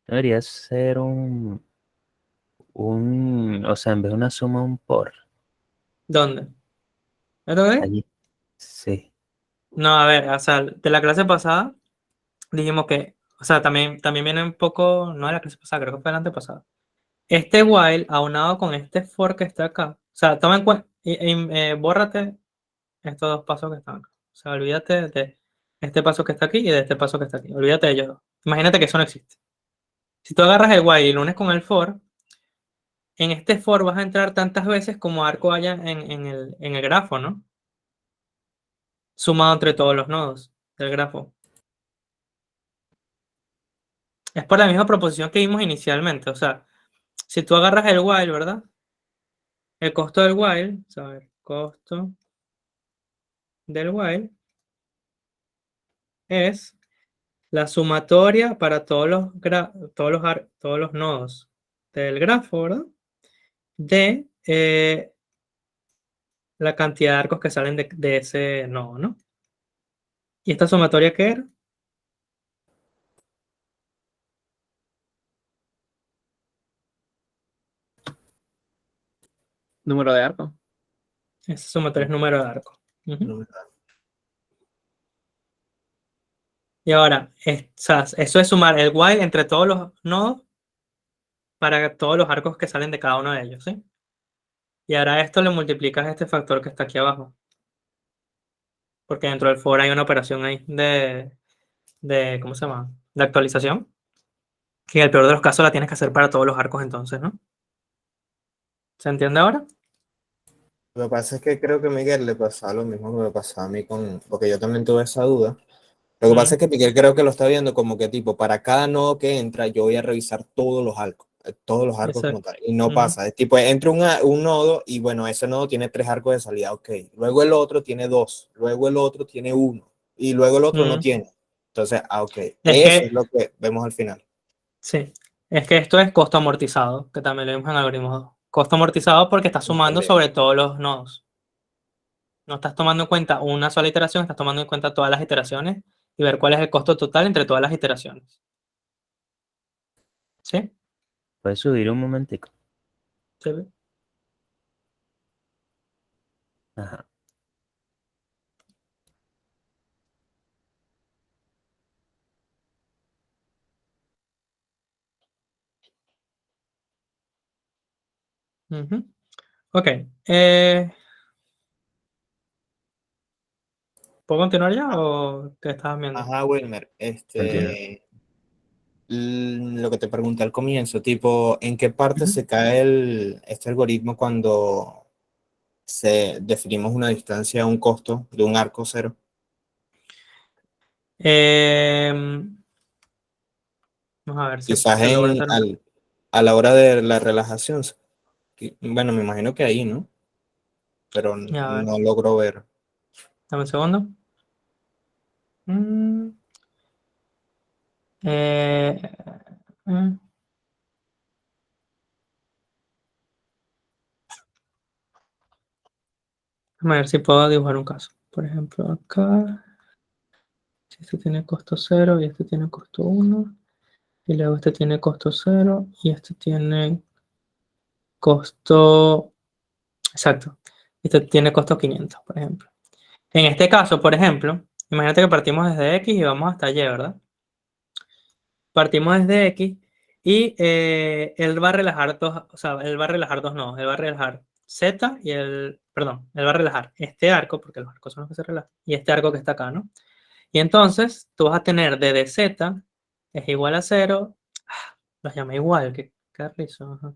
no debería ser o sea, en vez de una suma, un por. ¿Dónde? ¿Esto qué? Allí. Sí. No, a ver, o sea, de la clase pasada dijimos que, o sea, también viene un poco, no de la clase pasada, creo que fue la antepasada. Este while aunado con este for que está acá, o sea, toma en cuenta, bórrate estos dos pasos que están acá. O sea, olvídate de este paso que está aquí y de este paso que está aquí. Olvídate de ellos dos. Imagínate que eso no existe. Si tú agarras el while y lo unes con el for, en este for vas a entrar tantas veces como arco haya en el grafo, ¿no? Sumado entre todos los nodos del grafo. Es por la misma proposición que vimos inicialmente. O sea, si tú agarras el while, ¿verdad? El costo del while, a ver, costo del while es la sumatoria para todos los nodos del grafo, ¿verdad? De la cantidad de arcos que salen de ese nodo, ¿no? ¿Y esta sumatoria qué era? Número de arco. Esa sumatoria es número de arcos. Ujú. Y ahora, o sea, eso es sumar el while entre todos los nodos para todos los arcos que salen de cada uno de ellos, ¿sí? Y ahora a esto le multiplicas este factor que está aquí abajo. Porque dentro del for hay una operación ahí ¿cómo se llama? De actualización. Que en el peor de los casos la tienes que hacer para todos los arcos entonces, ¿no? ¿Se entiende ahora? Lo que pasa es que creo que a Miguel le pasaba lo mismo que me pasaba a mí porque yo también tuve esa duda. Lo que pasa es que Miguel creo que lo está viendo como que tipo, para cada nodo que entra, yo voy a revisar todos los arcos como Exacto. tal. Y no pasa, es tipo, entra un nodo y bueno, ese nodo tiene 3 arcos de salida, ok. Luego el otro tiene 2, luego el otro tiene 1 y luego el otro no tiene. Entonces, ok, Es eso que, es lo que vemos al final. sí, es que esto es costo amortizado, que también lo vimos en algoritmo 2. Costo amortizado porque estás sumando Entender. sobre todos los nodos. No estás tomando en cuenta una sola iteración, estás tomando en cuenta todas las iteraciones y ver cuál es el costo total entre todas las iteraciones. ¿Sí? ¿Puedes subir un momentico? ¿Sí? Ajá. Ujú. Ok. ¿Puedo continuar ya o qué estabas viendo? Ajá, Wilmer, Continúa. lo que te pregunté al comienzo, tipo, ¿en qué parte Ujú. se cae este algoritmo cuando definimos una distancia, un costo de un arco cero? Em, Vamos a ver si Quizás se logra hacer. a la hora de la relajación. Bueno, me imagino que ahí, ¿no? Pero A ver, no logro ver. dame un segundo. Mm, eh, mm, Déjame ver si puedo dibujar un caso. Por ejemplo, acá, si este tiene costo cero y este tiene costo 1, y luego este tiene costo cero y este tiene costo, exacto, este tiene costo 500, por ejemplo. En este caso, por ejemplo, imagínate que partimos desde X y vamos hasta Y, ¿verdad? Partimos desde X y él va a relajar dos, o sea, él va a relajar dos nodos, él va a relajar Z y perdón, él va a relajar este arco, porque los arcos son los que se relajan, y este arco que está acá, ¿no? Y entonces tú vas a tener DD es igual a cero, los llamé igual, qué risa, ajá.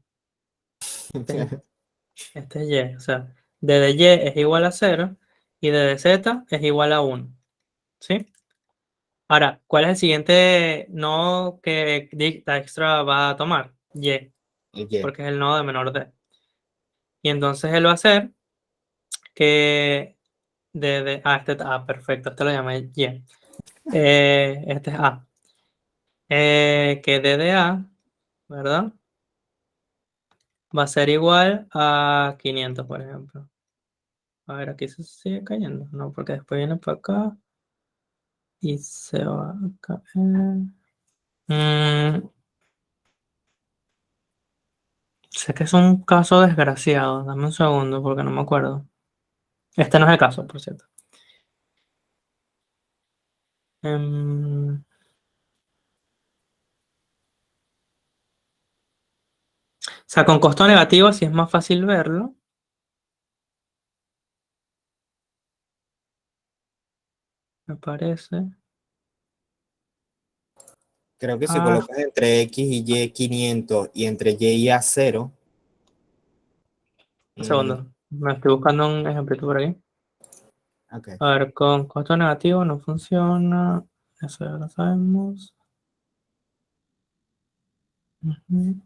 Este es Y, o sea, DDY es igual a cero y DDZ es igual a 1, ¿sí? Ahora, ¿cuál es el siguiente nodo que Dijkstra va a tomar? Y, Y, porque es el nodo de menor D. Y entonces él va a hacer que perfecto, este lo llamé Y. Este es A. Que D de A, ¿verdad? Va a ser igual a 500, por ejemplo. A ver, aquí se sigue cayendo. No, porque después viene para acá y se va a caer. Sé que es un caso desgraciado. Dame un segundo porque no me acuerdo. Este no es el caso, por cierto. Em, o sea, con costo negativo sí es más fácil verlo. me parece. Creo que si Ah, colocas entre X y Y 500 y entre Y y A 0, un segundo. Me estoy buscando un ejemplito por aquí. ok. A ver, con costo negativo no funciona. Eso ya lo sabemos. Ujú.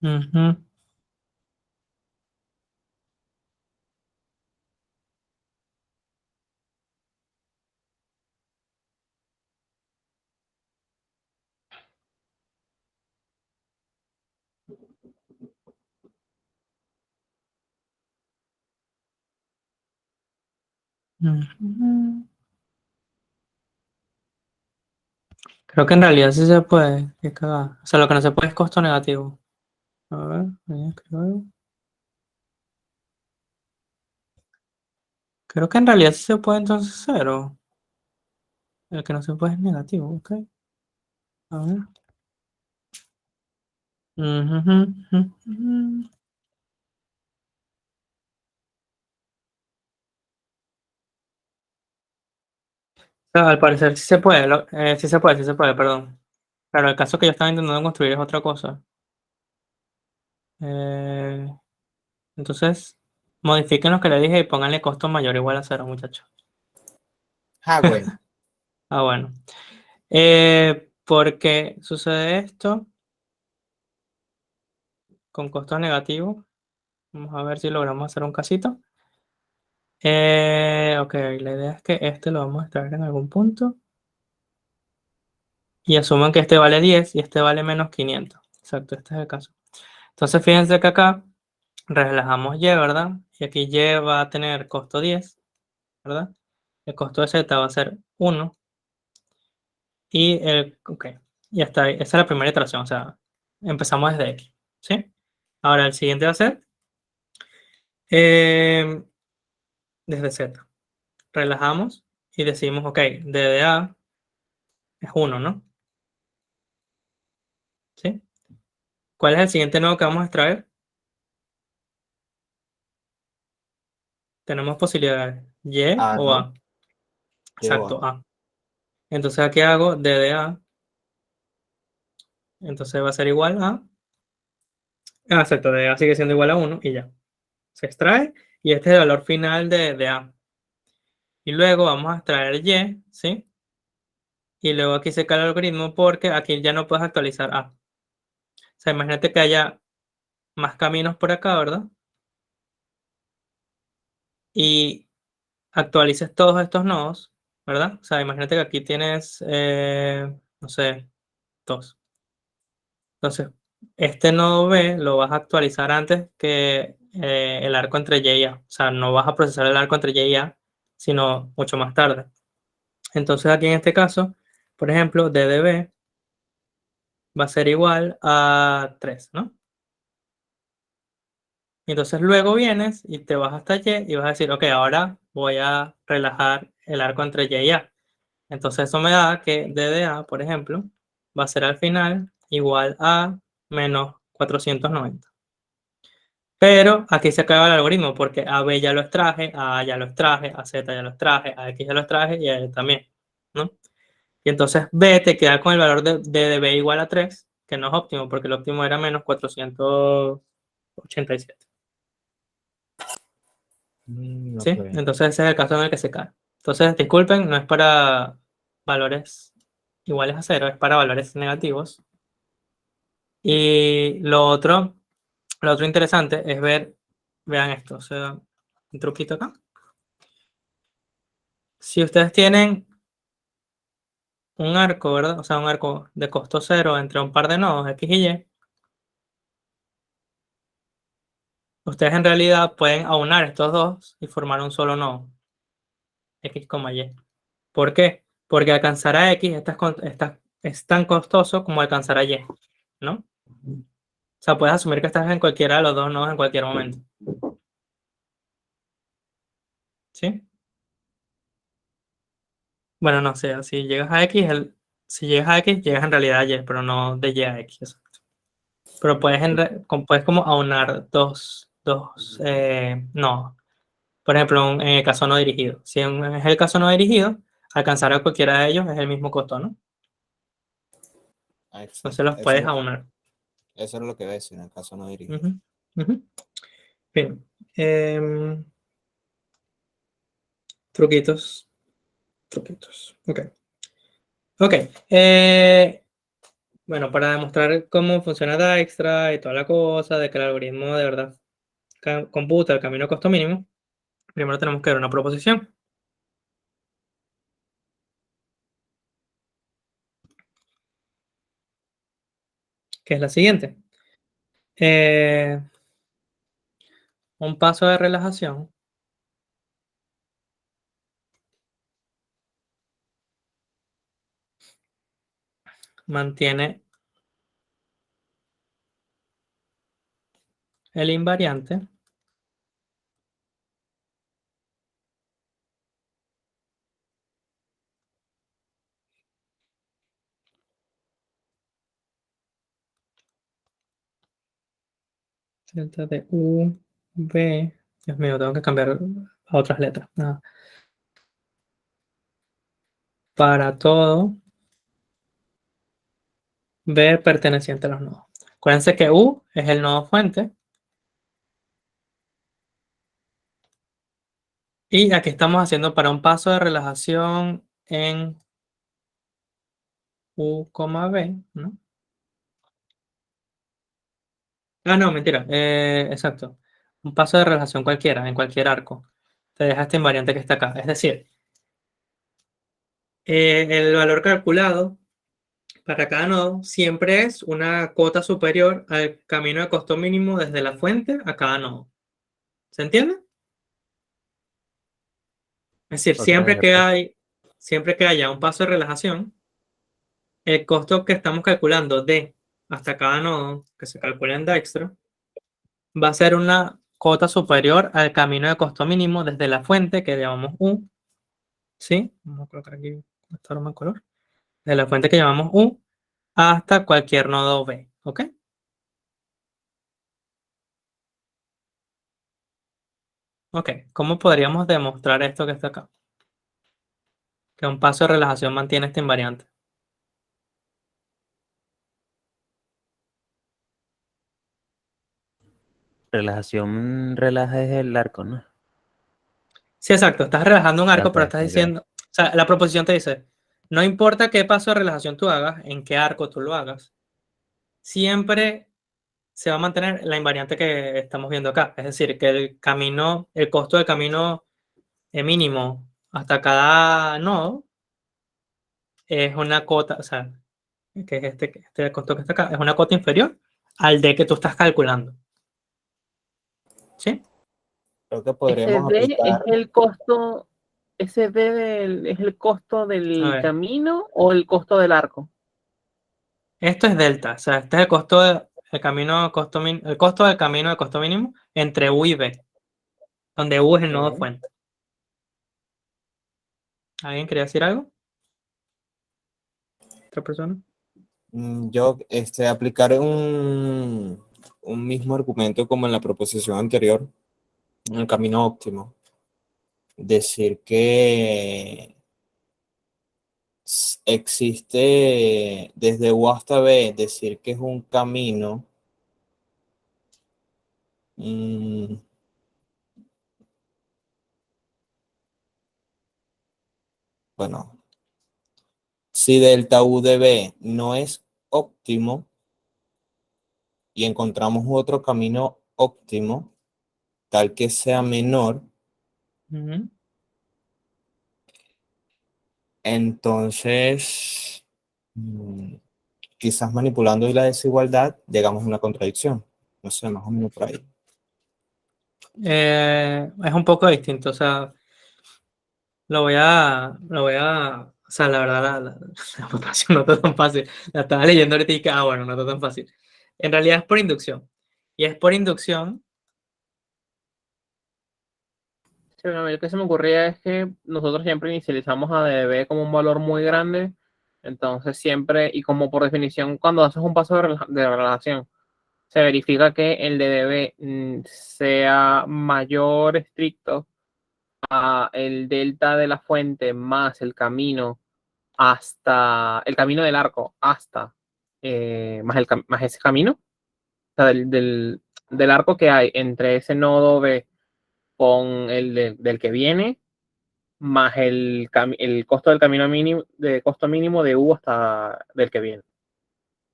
Ujú. Ujú. Creo que en realidad sí se puede. Qué cagada. O sea, lo que no se puede es costo negativo. A ver, ahí escribo. Creo que en realidad sí se puede entonces cero. El que no se puede es negativo, ok. A ver. Ujú, ujú, ujú. O sea, al parecer sí se puede, sí se puede, perdón. Pero el caso que yo estaba intentando construir es otra cosa. Eh, entonces, modifiquen lo que le dije y pónganle costo mayor o igual a cero, muchachos. Ah, bueno. Ah, bueno. ¿Por qué sucede esto con costos negativos? Vamos a ver si logramos hacer un casito. Ok, la idea es que este lo vamos a extraer en algún punto. Y asuman que este vale 10 y este vale menos 500. Exacto, este es el caso. Entonces, fíjense que acá relajamos Y, ¿verdad? Y aquí Y va a tener costo 10, ¿verdad? El costo de Z va a ser 1. Ok, ya está. Esa es la primera iteración, o sea, empezamos desde X, ¿sí? Ahora el siguiente va a ser eh, desde Z. Relajamos y decimos, ok, D de A es 1, ¿no? ¿Sí? ¿Cuál es el siguiente nodo que vamos a extraer? Tenemos posibilidades, Y A, o ¿no? A. Llevo Exacto, A. A. Entonces aquí hago D de A, entonces va a ser igual a... exacto, D de A sigue siendo igual a 1 y ya. Se extrae y este es el valor final de A. Y luego vamos a extraer Y, ¿sí? Y luego aquí se cae el algoritmo porque aquí ya no puedes actualizar A. O sea, imagínate que haya más caminos por acá, ¿verdad? Y actualices todos estos nodos, ¿verdad? O sea, imagínate que aquí tienes, no sé, dos. Entonces, este nodo B lo vas a actualizar antes que el arco entre Y y A. O sea, no vas a procesar el arco entre Y y A, sino mucho más tarde. Entonces, aquí en este caso, por ejemplo, D de B va a ser igual a 3, ¿no? Entonces luego vienes y te vas hasta Y y vas a decir, ok, ahora voy a relajar el arco entre Y y A. Entonces eso me da que D de A, por ejemplo, va a ser al final igual a menos 490. Pero aquí se acaba el algoritmo porque a B ya lo extraje, a A ya lo extraje, a Z ya lo extraje, a X ya lo extraje y a E también, ¿no? Y entonces B te queda con el valor de B igual a 3, que no es óptimo porque el óptimo era menos 487. ¿Sí? Ok. Entonces ese es el caso en el que se cae. Entonces, disculpen, no es para valores iguales a cero, es para valores negativos. Y lo otro interesante es ver, vean esto, o sea, un truquito acá. Si ustedes tienen un arco, ¿verdad? O sea, un arco de costo cero entre un par de nodos X y Y, ustedes en realidad pueden aunar estos dos y formar un solo nodo, X, Y. ¿Por qué? Porque alcanzar a X es tan costoso como alcanzar a Y, ¿no? sea, puedes asumir que estás en cualquiera de los dos nodos en cualquier momento. ¿Sí? Bueno, no sé, si llegas a X, si llegas a X, llegas en realidad a Y, pero no de Y a X. Exacto. Pero puedes como aunar no. Por ejemplo, en el caso no dirigido. Si es el caso no dirigido, alcanzar a cualquiera de ellos es el mismo costo, ¿no? Ah, Entonces exacto. los puedes aunar. Eso es lo que ves en el caso no dirigido. Ujú, ujú. Bien. Truquitos. Truquitos. Ok. Ok. Bueno, para demostrar cómo funciona Dijkstra y toda la cosa, de que el algoritmo de verdad computa el camino a costo mínimo, primero tenemos que ver una proposición, que es la siguiente. Un paso de relajación mantiene el invariante delta de U, V. Dios mío, tengo que cambiar a otras letras. Para todo B perteneciente a los nodos. Acuérdense que U es el nodo fuente. Y aquí estamos haciendo para un paso de relajación en U, B, ¿no? Ah, no, mentira. Exacto. Un paso de relajación cualquiera, en cualquier arco. Te deja este invariante que está acá. Es decir, el valor calculado para cada nodo siempre es una cota superior al camino de costo mínimo desde la fuente a cada nodo. ¿Se entiende? Es decir, Ok, ok. siempre que haya un paso de relajación, el costo que estamos calculando de hasta cada nodo que se calcula en Dijkstra va a ser una cota superior al camino de costo mínimo desde la fuente que llamamos U, ¿sí? Vamos a colocar aquí esta arma en color. De la fuente que llamamos U hasta cualquier nodo B, ¿ok? Ok, ¿cómo podríamos demostrar esto que está acá? Que un paso de relajación mantiene este invariante. Relajación, relaja es el arco, ¿no? Sí, exacto, estás relajando un arco, Ok, pero estás ok. diciendo, o sea, la proposición te dice, no importa qué paso de relajación tú hagas, en qué arco tú lo hagas, siempre se va a mantener la invariante que estamos viendo acá. Es decir, que el costo del camino mínimo hasta cada nodo es una cota, o sea, que es este costo que está acá, es una cota inferior al de que tú estás calculando. ¿Sí? Creo que Ese podríamos D es aplicar. el costo, es el costo A del ver, camino o el costo del arco. esto es delta, o sea, este es el costo el costo del camino de costo mínimo entre U y B, donde U es el nodo Ok. fuente. ¿Alguien quería decir algo? ¿Otra persona? Yo aplicaré un mismo argumento como en la proposición anterior, en el camino óptimo. Decir que existe desde U hasta B, decir que es un camino. mm, bueno, si delta U de B no es óptimo y encontramos otro camino óptimo, tal que sea menor, Ujú. entonces quizás manipulando la desigualdad llegamos a una contradicción. No sé, más o menos por ahí. Es un poco distinto, o sea, o sea, la verdad, la votación no está tan fácil. La estaba leyendo ahorita y dije, bueno, no está tan fácil. En realidad es por inducción. Y es por inducción. Sí, bueno, a mí lo que se me ocurría es que nosotros siempre inicializamos a DB como un valor muy grande, entonces siempre, y como por definición, cuando haces un paso de relación, se verifica que el DDB sea mayor estricto a el delta de la fuente más el camino hasta el camino del arco hasta más ese camino, o sea, del arco que hay entre ese nodo B con del que viene, más el costo del camino mínimo, de costo mínimo de U hasta del que viene.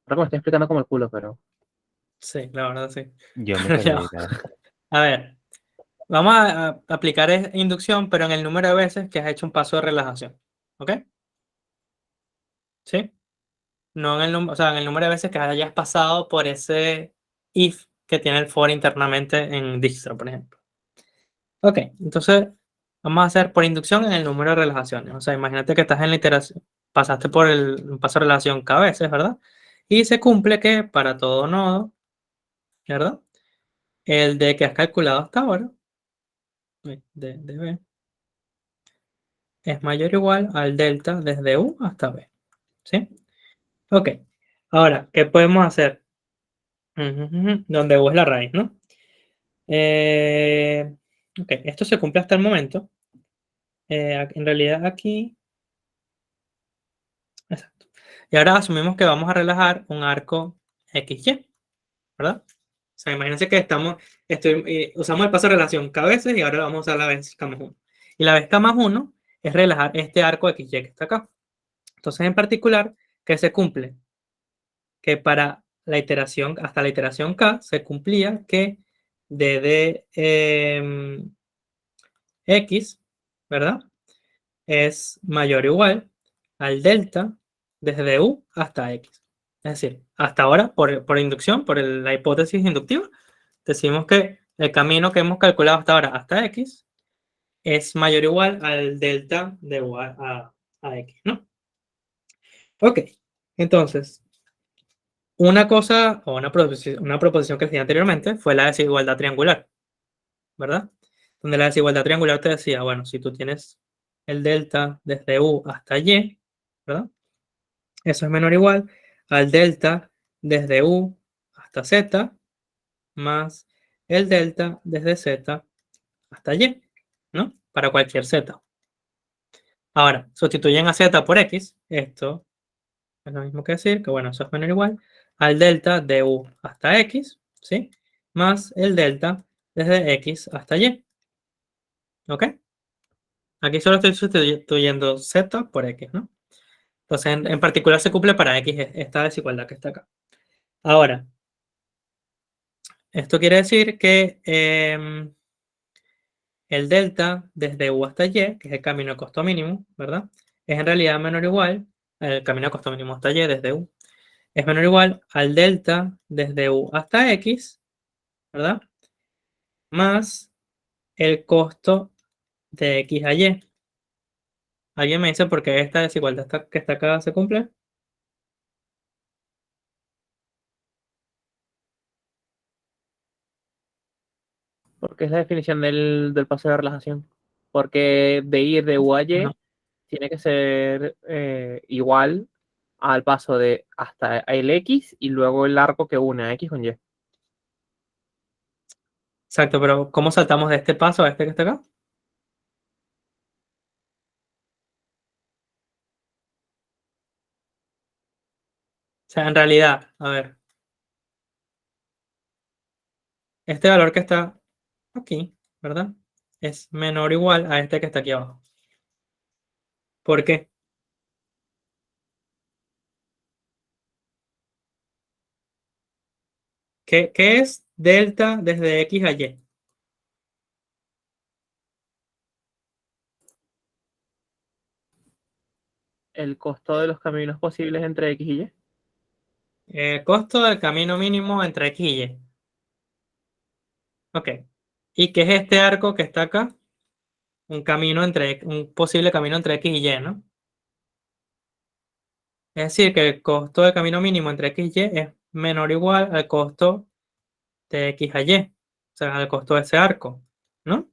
Ahora que me estoy explicando como el culo, pero Sí, la verdad, sí. Yo me Pero ya perdí, va. la verdad. A ver, vamos a aplicar inducción, pero en el número de veces que has hecho un paso de relajación. ¿Ok? ¿Sí? No en el, o sea, en el número de veces que hayas pasado por ese if que tiene el for internamente en Dijkstra, por ejemplo. Ok, entonces vamos a hacer por inducción en el número de relajaciones. O sea, imagínate que estás en la iteración, pasaste por un paso de relación K veces, ¿verdad? Y se cumple que para todo nodo, ¿verdad? El de que has calculado hasta ahora, de B, es mayor o igual al delta desde U hasta B. ¿Sí? Ok. Ahora, ¿qué podemos hacer? Donde U es la raíz, ¿no? Eh, ok, esto se cumple hasta el momento. En realidad aquí... Exacto. Y ahora asumimos que vamos a relajar un arco XY, ¿verdad? O sea, imagínense que usamos el paso de relación K veces y ahora vamos a usar la vez K más 1. Y la vez K más 1 es relajar este arco XY que está acá. Entonces, en particular, ¿qué se cumple? Que para la iteración, hasta la iteración K, se cumplía que d X, ¿verdad? Es mayor o igual al delta desde U hasta X. Es decir, hasta ahora, por inducción, la hipótesis inductiva, decimos que el camino que hemos calculado hasta ahora hasta X es mayor o igual al delta de U a X, ¿no? Ok, entonces, una cosa o una proposición que decía anteriormente fue la desigualdad triangular, ¿verdad? Donde la desigualdad triangular te decía, bueno, si tú tienes el delta desde U hasta Y, ¿verdad? Eso es menor o igual al delta desde U hasta Z más el delta desde Z hasta Y, ¿no? Para cualquier Z. Ahora, sustituyen a Z por X. Esto es lo mismo que decir que, bueno, eso es menor o igual al delta de U hasta X, ¿sí? Más el delta desde X hasta Y. ¿Ok? Aquí solo estoy sustituyendo Z por X, ¿no? Entonces, en particular se cumple para X esta desigualdad que está acá. Ahora, esto quiere decir que el delta desde U hasta Y, que es el camino de costo mínimo, ¿verdad? Es en realidad menor o igual, el camino de costo mínimo hasta Y desde U, es menor o igual al delta desde U hasta X, ¿verdad? Más el costo de X a Y. ¿Alguien me dice por qué esta desigualdad que está acá se cumple? porque es la definición del paso de relajación. Porque de ir de U a Y Ajá. tiene que ser igual al paso de hasta el X y luego el arco que une a X con Y. Exacto, pero ¿cómo saltamos de este paso a este que está acá? O sea, en realidad, a ver, este valor que está aquí, ¿verdad? Es menor o igual a este que está aquí abajo. ¿Por qué? ¿Qué es delta desde X a Y? El costo de los caminos posibles entre X y Y. Costo del camino mínimo entre X y Y. Ok. ¿Y qué es este arco que está acá? Un posible camino entre X y Y, ¿no? Es decir, que el costo del camino mínimo entre X y Y es menor o igual al costo de X a Y, o sea, al costo de ese arco, ¿no?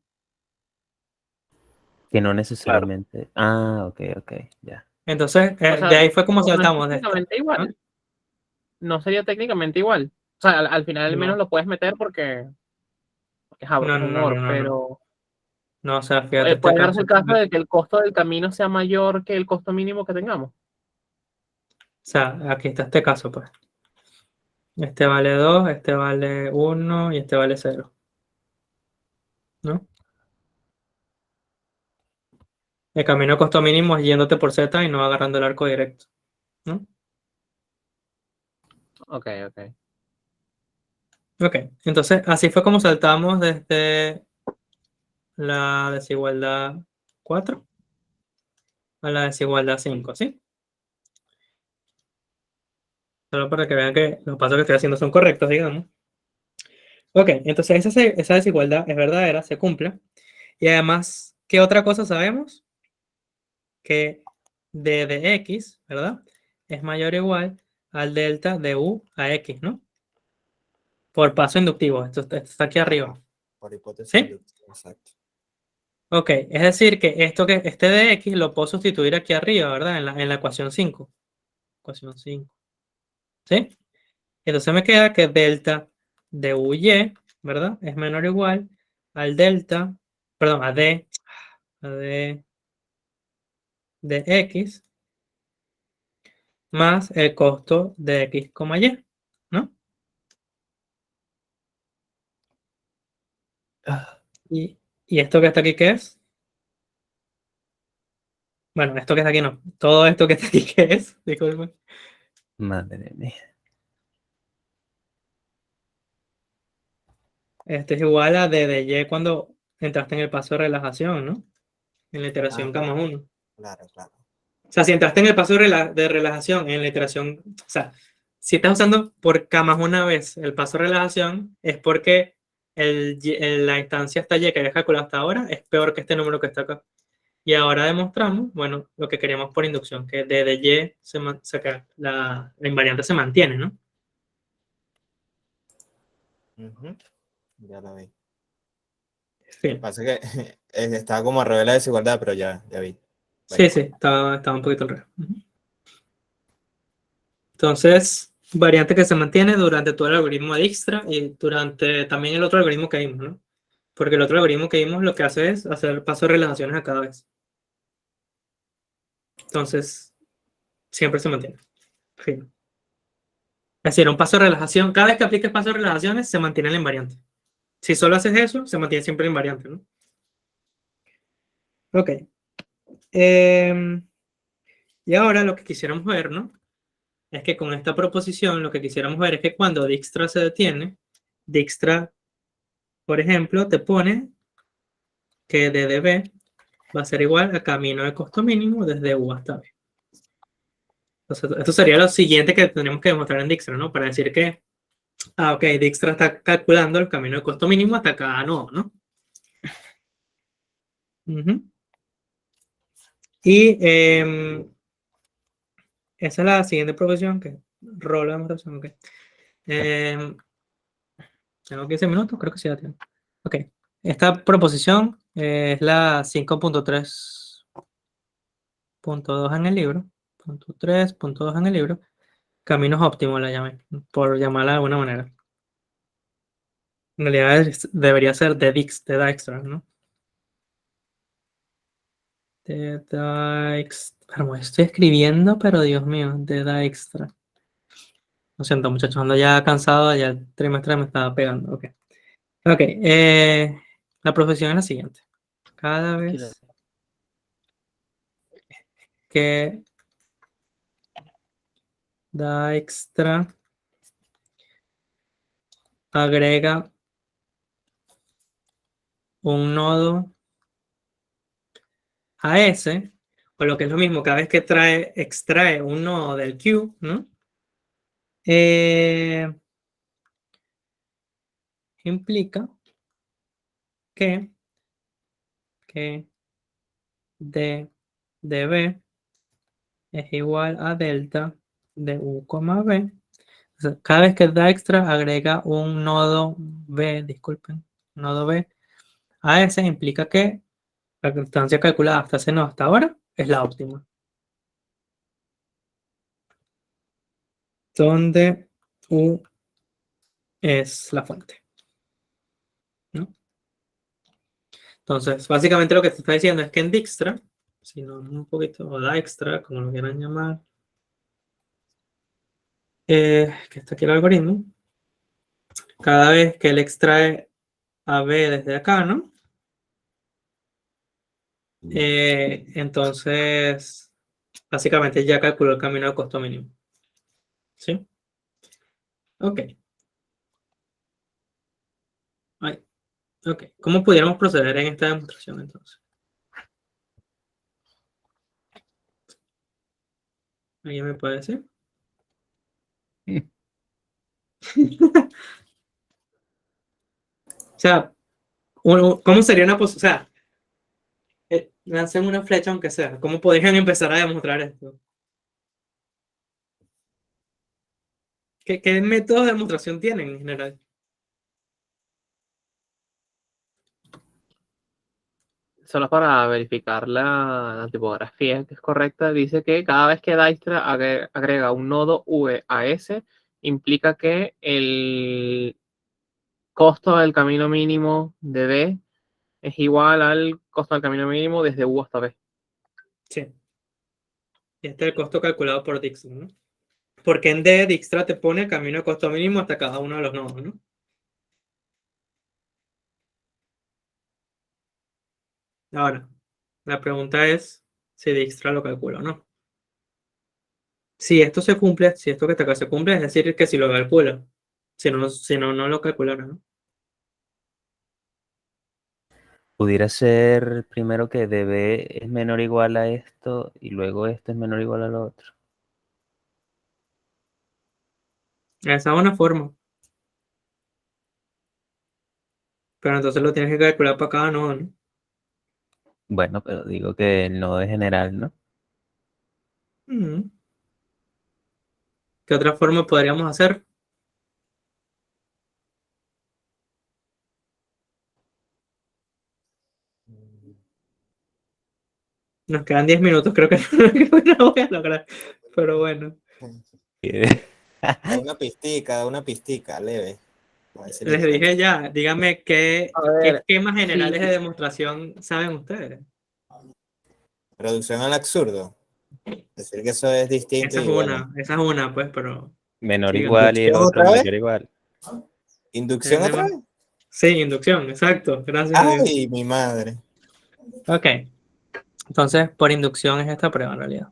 Que no necesariamente. Ah, ok, ya. Entonces, O sea, de ahí fue como no es saltamos de esto, técnicamente ¿no? igual. No sería técnicamente igual. O sea, al final al menos No, lo puedes meter porque es no, no, un no, no, OR, no, no. pero No, o sea, fíjate este puede darse caso. el caso de que el costo del camino sea mayor que el costo mínimo que tengamos. O sea, aquí está este caso, pues. Este vale 2, este vale 1 y este vale 0, ¿no? El camino de costo mínimo es yéndote por Z y no agarrando el arco directo, ¿no? Ok. Ok, entonces así fue como saltamos desde la desigualdad 4 a la desigualdad 5, ¿sí? Solo para que vean que los pasos que estoy haciendo son correctos, digamos. Ok, entonces esa desigualdad es verdadera, se cumple. Y además, ¿qué otra cosa sabemos? Que d de x, ¿verdad? Es mayor o igual al delta de u a x, ¿no? Por paso inductivo, esto está aquí arriba, Por hipótesis ¿sí? inductiva, exacto. Ok, es decir que este de x lo puedo sustituir aquí arriba, ¿verdad? En la ecuación 5. Ecuación 5, ¿sí? Entonces me queda que delta de uy, ¿verdad? Es menor o igual al delta, perdón, a d de x más el costo de x, y, ¿no? Y, ¿y esto que está aquí qué es? Bueno, esto que está aquí no. Todo esto que está aquí ¿qué es? Disculpe. Madre mía. Esto es igual a d de y cuando entraste en el paso de relajación, ¿no? En la Ah, iteración K más 1. claro, claro. O sea, si entraste en el paso de relajación en la iteración, o sea, si estás usando por K más una vez el paso de relajación, es porque la instancia hasta Y que habías calculado hasta ahora es peor que este número que está acá. Y ahora demostramos, bueno, lo que queríamos por inducción, que D de Y o sea, que la invariante se mantiene, ¿no? Ujú, ya lo vi. Sí, Pasa que estaba como a revés la desigualdad, pero ya vi. sí, Vale. sí, estaba un poquito al revés. Ujú. Entonces, variante que se mantiene durante todo el algoritmo de Dijkstra y durante también el otro algoritmo que vimos, ¿no? Porque el otro algoritmo que vimos lo que hace es hacer paso de relaciones a cada vez. Entonces, siempre se mantiene. Fin. Es decir, un paso de relajación, cada vez que apliques paso de relaciones, se mantiene la invariante. Si solo haces eso, se mantiene siempre la invariante, ¿no? Ok. Y ahora lo que quisiéramos ver, ¿no? Es que con esta proposición lo que quisiéramos ver es que cuando Dijkstra se detiene, Dijkstra, por ejemplo, te pone que d de b va a ser igual a camino de costo mínimo desde u hasta b. Entonces, esto sería lo siguiente que tenemos que demostrar en Dijkstra, ¿no? Para decir que, ok, Dijkstra está calculando el camino de costo mínimo hasta cada nodo, ¿no? Ujú. Y esa es la siguiente proposición que rola la demostración, ok. Tengo 15 minutos, creo que sí la tengo. Ok, esta proposición es la 5.3.2 en el libro. Punto 3.2 en el libro. Caminos óptimos la llamé, por llamarla de alguna manera. En realidad debería ser de Dijkstra, ¿no? De Dijkstra. Estoy escribiendo, pero Dios mío, de Dijkstra. Lo siento, muchachos, ando ya cansado, ya el trimestre me estaba pegando. Ok, la profesión es la siguiente. Cada vez que Dijkstra agrega un nodo a S, o lo que es lo mismo, cada vez que extrae un nodo del queue, ¿no? Implica que D de B es igual a delta de U, B O sea, cada vez que Dijkstra agrega un nodo B, disculpen, nodo B a ese, implica que la distancia calculada hasta ese nodo hasta ahora es la óptima. Donde U es la fuente, ¿no? Entonces, básicamente lo que te está diciendo es que en Dijkstra, si no un poquito, o Dijkstra, como lo quieran llamar, que está aquí el algoritmo, cada vez que él extrae a B desde acá, ¿no? Entonces, básicamente ya calculó el camino de costo mínimo. ¿Sí? Ok. Ay, ok. ¿Cómo pudiéramos proceder en esta demostración entonces? ¿Alguien me puede decir? O sea, ¿cómo sería una posición? O sea, lancen una flecha aunque sea. ¿Cómo podrían empezar a demostrar esto? ¿Qué métodos de demostración tienen en general? Solo para verificar la tipografía que es correcta, dice que cada vez que Dijkstra agrega un nodo V a S, implica que el costo del camino mínimo de B es igual al costo del camino mínimo desde U hasta B. Sí. Y este es el costo calculado por Dijkstra, ¿no? Porque en D, Dijkstra te pone el camino de costo mínimo hasta cada uno de los nodos, ¿no? Ahora, la pregunta es si Dijkstra lo calcula o no. Si esto se cumple, si esto que está acá se cumple, es decir, que si lo calcula. Si no, no lo calculará, ¿no? Pudiera ser primero que db es menor o igual a esto y luego esto es menor o igual a lo otro. Esa es una forma. Pero entonces lo tienes que calcular para cada nodo, ¿no? Bueno, pero digo que el nodo es general, ¿no? Ujú. ¿Qué otra forma podríamos hacer? Nos quedan 10 minutos, creo que no voy a lograr. Pero bueno, Da una pistica, leve. A ver si le les entiendo. dije ya, díganme qué A ver, esquemas generales sí. de demostración saben ustedes. Reducción al absurdo. Decir que eso es distinto y bueno. Esa es una, pues, pero Menor sigan. igual y el ¿Inducción otro otra vez? mayor igual. ¿Inducción otra Tenemos- vez? Sí, inducción, exacto, gracias a Dios. Ay, mi madre. Ok, entonces por inducción es esta prueba en realidad.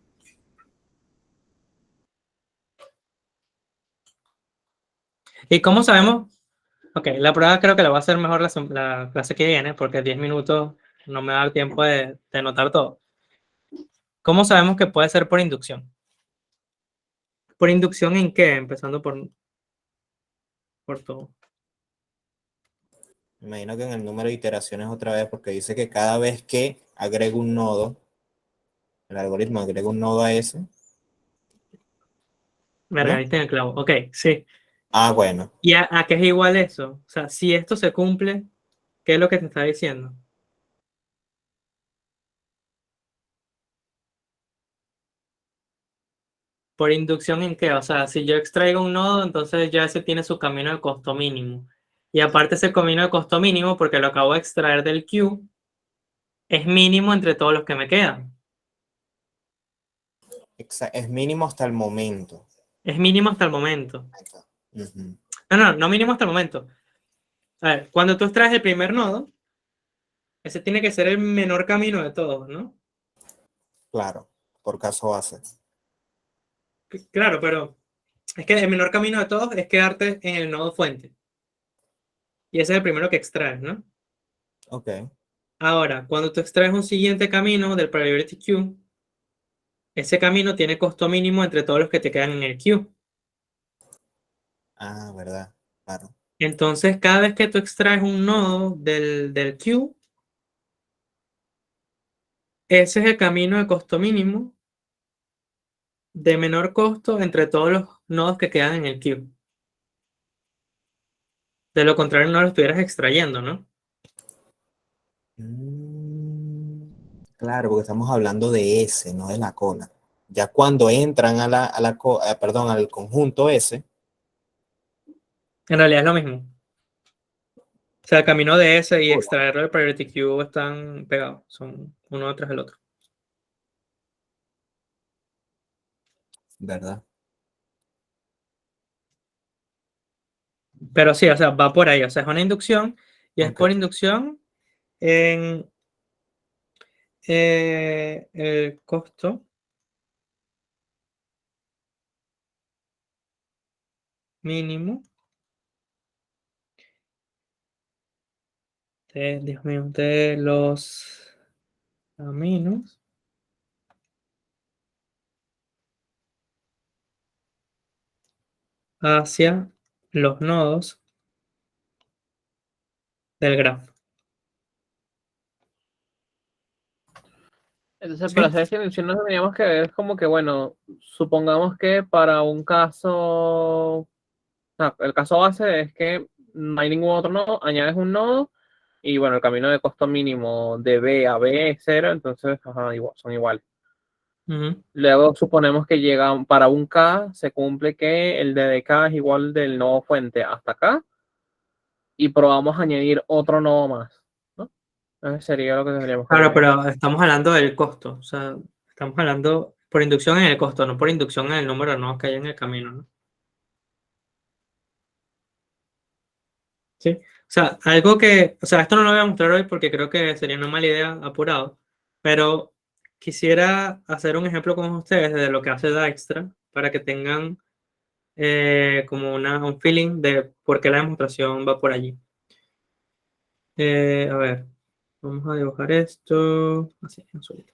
¿Y cómo sabemos? Ok, la prueba creo que la voy a hacer mejor la clase que viene, porque 10 minutos no me va a dar tiempo de anotar todo. ¿Cómo sabemos que puede ser por inducción? ¿Por inducción en qué? Empezando por todo. Me imagino que en el número de iteraciones otra vez, porque dice que cada vez que agrego un nodo, el algoritmo agrega un nodo a ese, Me ¿no? regaliste en el clavo. Ok, sí. Ah, bueno. ¿Y a qué es igual eso? O sea, si esto se cumple, ¿qué es lo que te está diciendo? ¿Por inducción en qué? O sea, si yo extraigo un nodo, entonces ya ese tiene su camino de costo mínimo. Y aparte ese camino de costo mínimo, porque lo acabo de extraer del queue, es mínimo entre todos los que me quedan. Es mínimo hasta el momento. Es mínimo hasta el momento. Ahí está. Ujú. No mínimo hasta el momento. A ver, cuando tú extraes el primer nodo, ese tiene que ser el menor camino de todos, ¿no? Claro, por caso base. Claro, pero es que el menor camino de todos es quedarte en el nodo fuente. Y ese es el primero que extraes, ¿no? Ok. Ahora, cuando tú extraes un siguiente camino del priority queue, ese camino tiene costo mínimo entre todos los que te quedan en el queue. Ah, verdad. Claro. Entonces, cada vez que tú extraes un nodo del queue, ese es el camino de costo mínimo de menor costo entre todos los nodos que quedan en el queue. De lo contrario, no lo estuvieras extrayendo, ¿no? Claro, porque estamos hablando de S, no de la cola. Ya cuando entran perdón, al conjunto S, En realidad es lo mismo. O sea, el camino de ese y cola, extraerlo del priority queue están pegados. Son uno detrás del otro. ¿verdad? Pero sí, o sea, va por ahí. O sea, es una inducción y es Ok. por inducción en el costo mínimo de, Dios mío, de los caminos hacia los nodos del grafo. Entonces, ¿Sí? para hacer esta inducción, nos tendríamos que ver como que, bueno, supongamos que para un caso, el caso base es que no hay ningún otro nodo, añades un nodo y bueno, el camino de costo mínimo de B a B es cero, entonces ajá, son iguales. Ujú. Luego suponemos que llega para un K, se cumple que el de K es igual del nodo fuente hasta acá y probamos añadir otro nodo más, ¿no? Entonces sería lo que tendríamos que Claro, tener. pero estamos hablando del costo. O sea, estamos hablando por inducción en el costo, no por inducción en el número de nodos que hay en el camino, ¿no? Sí. O sea, algo que, o sea, esto no lo voy a mostrar hoy porque creo que sería una mala idea apurado, pero quisiera hacer un ejemplo con ustedes de lo que hace Dijkstra para que tengan como un feeling de por qué la demostración va por allí. A ver, vamos a dibujar esto. Así, azulito.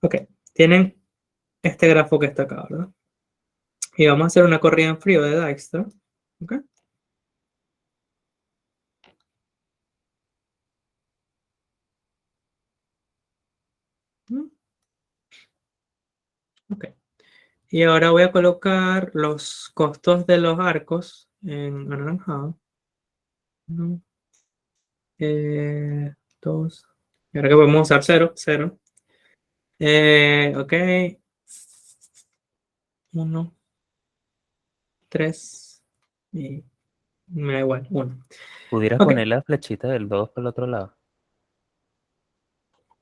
Ok, tienen este grafo que está acá, ¿verdad? Y vamos a hacer una corrida en frío de Dijkstra. Ok. Mm, ok. Y ahora voy a colocar los costos de los arcos en anaranjado. Uno, dos. Y ahora que podemos usar cero, cero. Ok. Uno, tres. Y me da igual, uno. ¿Pudieras Ok. poner la flechita del 2 por el otro lado?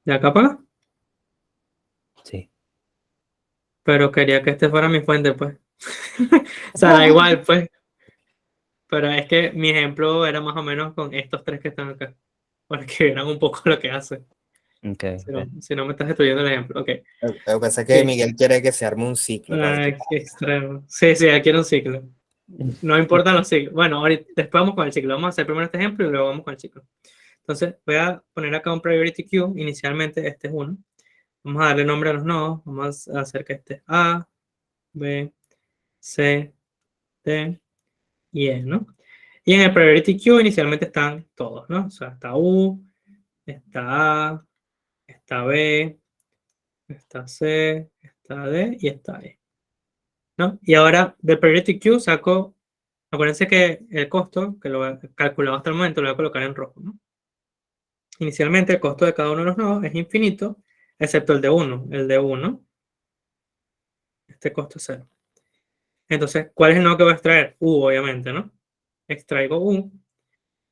¿De acá para acá? Sí. Pero quería que este fuera mi fuente, pues. O sea, da igual, pues. Pero es que mi ejemplo era más o menos con estos tres que están acá. Para que vieran un poco lo que hace. Ok, ok. Si no me estás destruyendo el ejemplo. Ok. Lo que pasa es que Sí. Miguel quiere que se arme un ciclo para Ay, qué extremo. Sí, sí, aquí era un ciclo. No importan los ciclos. Bueno, ahorita, después vamos con el ciclo. Vamos a hacer primero este ejemplo y luego vamos con el ciclo. Entonces, voy a poner acá un priority queue. Inicialmente, este es uno. Vamos a darle nombre a los nodos. Vamos a hacer que este es A, B, C, D y E, ¿no? Y en el priority queue inicialmente están todos, ¿no? O sea, está U, está A, está B, está C, está D y está E, ¿no? Y ahora del priority queue saco, acuérdense que el costo, que lo he calculado hasta el momento, lo voy a colocar en rojo, ¿no? Inicialmente el costo de cada uno de los nodos es infinito, excepto el de 1. El de 1, este costo es 0. Entonces, ¿cuál es el nodo que voy a extraer? U, obviamente, ¿no? Extraigo U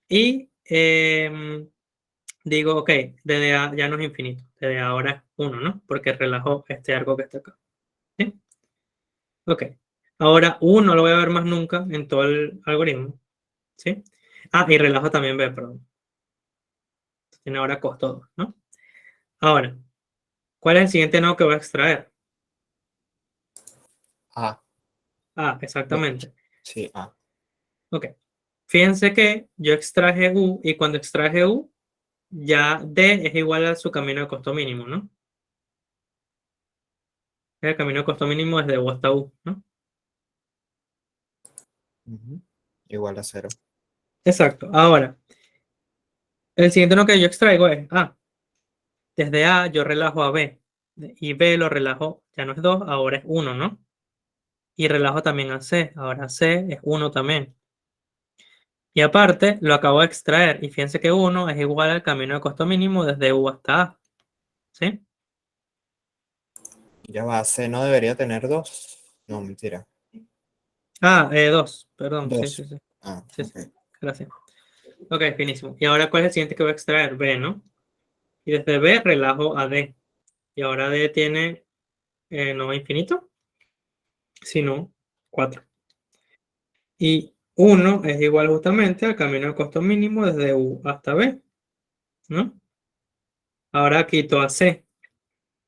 y digo, ok, DDA ya no es infinito, DDA ahora es 1, ¿no? Porque relajo este arco que está acá. ¿Sí? Ok. Ahora U no lo voy a ver más nunca en todo el algoritmo. ¿Sí? Ah, y relajo también B, perdón. Tiene ahora costo 2, ¿no? Ahora, ¿cuál es el siguiente nodo que voy a extraer? A. Ah, exactamente. Sí, A. Ok. Fíjense que yo extraje U y cuando extraje U, ya D es igual a su camino de costo mínimo, ¿no? El camino de costo mínimo es de U hasta U, ¿no? Ujú. Igual a 0. Exacto. Ahora, el siguiente nodo que yo extraigo es A. Desde A yo relajo a B. Y B lo relajo, ya no es 2, ahora es 1, ¿no? Y relajo también a C. Ahora C es 1 también. Y aparte, lo acabo de extraer. Y fíjense que 1 es igual al camino de costo mínimo desde U hasta A. ¿Sí? Ya va, C no debería tener 2. No, mentira. 2, perdón. Sí, 2. sí, sí. Ah, Sí, sí. ok. Gracias. Ok, finísimo. Y ahora, ¿cuál es el siguiente que voy a extraer? B, ¿no? Y desde B relajo a D. Y ahora D tiene no infinito, sino 4. Y 1 es igual justamente al camino de costo mínimo desde U hasta B, ¿no? Ahora quito a C,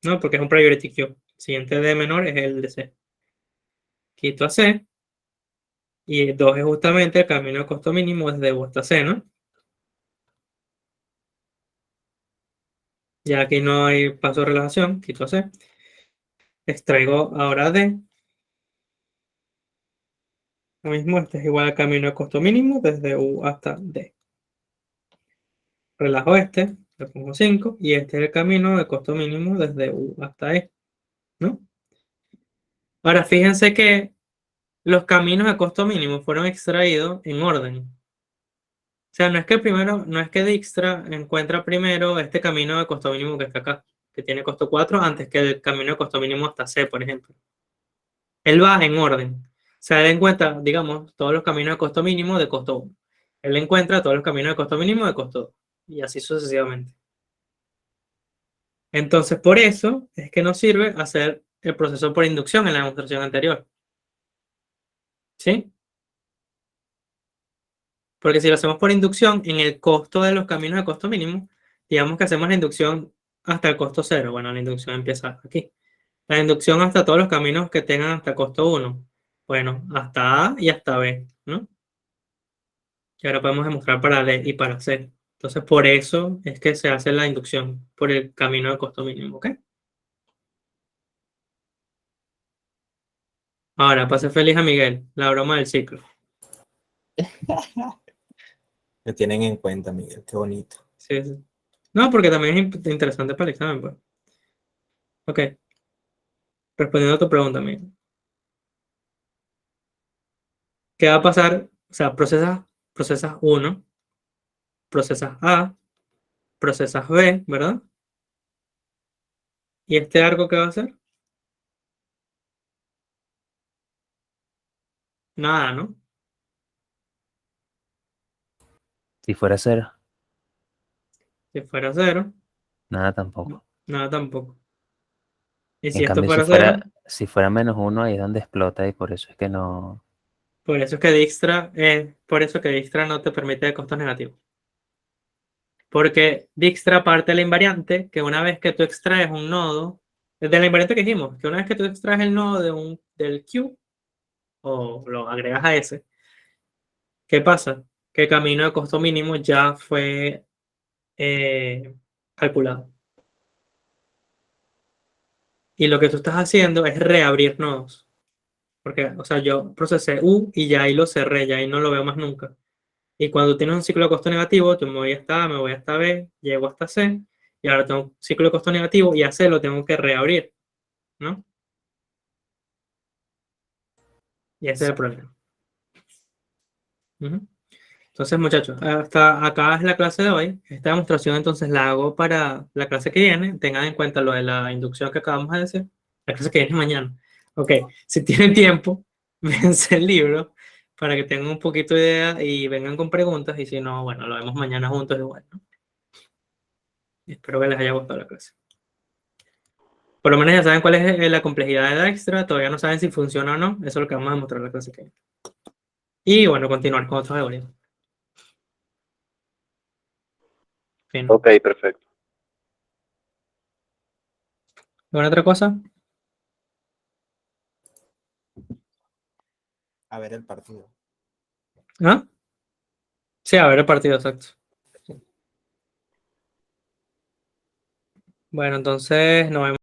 ¿no? Porque es un priority queue. El siguiente D menor es el de C. Quito a C. Y 2 es justamente el camino de costo mínimo desde U hasta C, ¿no? Ya aquí no hay paso de relajación, quito a C. Extraigo ahora D. Lo mismo, este es igual al camino de costo mínimo desde U hasta D. Relajo este, le pongo 5, y este es el camino de costo mínimo desde U hasta E, ¿no? Ahora, fíjense que los caminos de costo mínimo fueron extraídos en orden. O sea, no es que primero, no es que Dijkstra encuentra primero este camino de costo mínimo que está acá, que tiene costo 4, antes que el camino de costo mínimo hasta C, por ejemplo. Él va en orden. O sea, él encuentra, digamos, todos los caminos de costo mínimo de costo 1. Él encuentra todos los caminos de costo mínimo de costo 2. Y así sucesivamente. Entonces, por eso es que nos sirve hacer el proceso por inducción en la demostración anterior. ¿Sí? Porque si lo hacemos por inducción, en el costo de los caminos de costo mínimo, digamos que hacemos la inducción hasta el costo 0. Bueno, la inducción empieza aquí. La inducción hasta todos los caminos que tengan hasta costo 1. Bueno, hasta A y hasta B, ¿no? Y ahora podemos demostrar para D y para C. Entonces, por eso es que se hace la inducción por el camino de costo mínimo, ¿ok? Ahora, pase feliz a Miguel, la broma del ciclo. Me tienen en cuenta, Miguel. Qué bonito. Sí, sí. No, porque también es interesante para el examen, pues. Ok, respondiendo a tu pregunta, Miguel. ¿Qué va a pasar? O sea, procesas 1, procesas A, procesas B, ¿verdad? ¿Y este arco qué va a hacer? Nada, ¿no? Si fuera 0, Si fuera 0, nada tampoco. nada tampoco. Y En si esto cambio, fuera 0, si fuera -1, ahí es donde explota y por eso es que no. por eso que Dijkstra no te permite costos negativos. Porque Dijkstra parte de la invariante que una vez que tú extraes un nodo, de la invariante que dijimos, que una vez que tú extraes el nodo del Q, o lo agregas a ese, ¿qué pasa? Que el camino de costo mínimo ya fue calculado. Y lo que tú estás haciendo es reabrir nodos. Porque, o sea, yo procesé U y ya ahí lo cerré, ya ahí no lo veo más nunca. Y cuando tienes un ciclo de costo negativo, yo me voy hasta A, me voy hasta B, llego hasta C, y ahora tengo un ciclo de costo negativo y a C lo tengo que reabrir, ¿no? Y ese es el problema. Ujú. Entonces, muchachos, hasta acá es la clase de hoy. Esta demostración entonces la hago para la clase que viene. Tengan en cuenta lo de la inducción que acabamos de decir. La clase que viene mañana. Ok, si tienen tiempo, véanse el libro para que tengan un poquito de idea y vengan con preguntas. Y si no, bueno, lo vemos mañana juntos igual, ¿no? Espero que les haya gustado la clase. Por lo menos ya saben cuál es la complejidad de Dijkstra. Todavía no saben si funciona o no. Eso es lo que vamos a demostrar en la clase que viene. Y bueno, continuar con otros algoritmos. Fin. Ok, perfecto. ¿Alguna otra cosa? A ver el partido. ¿Ah? Sí, a ver el partido, exacto. Bueno, entonces nos vemos.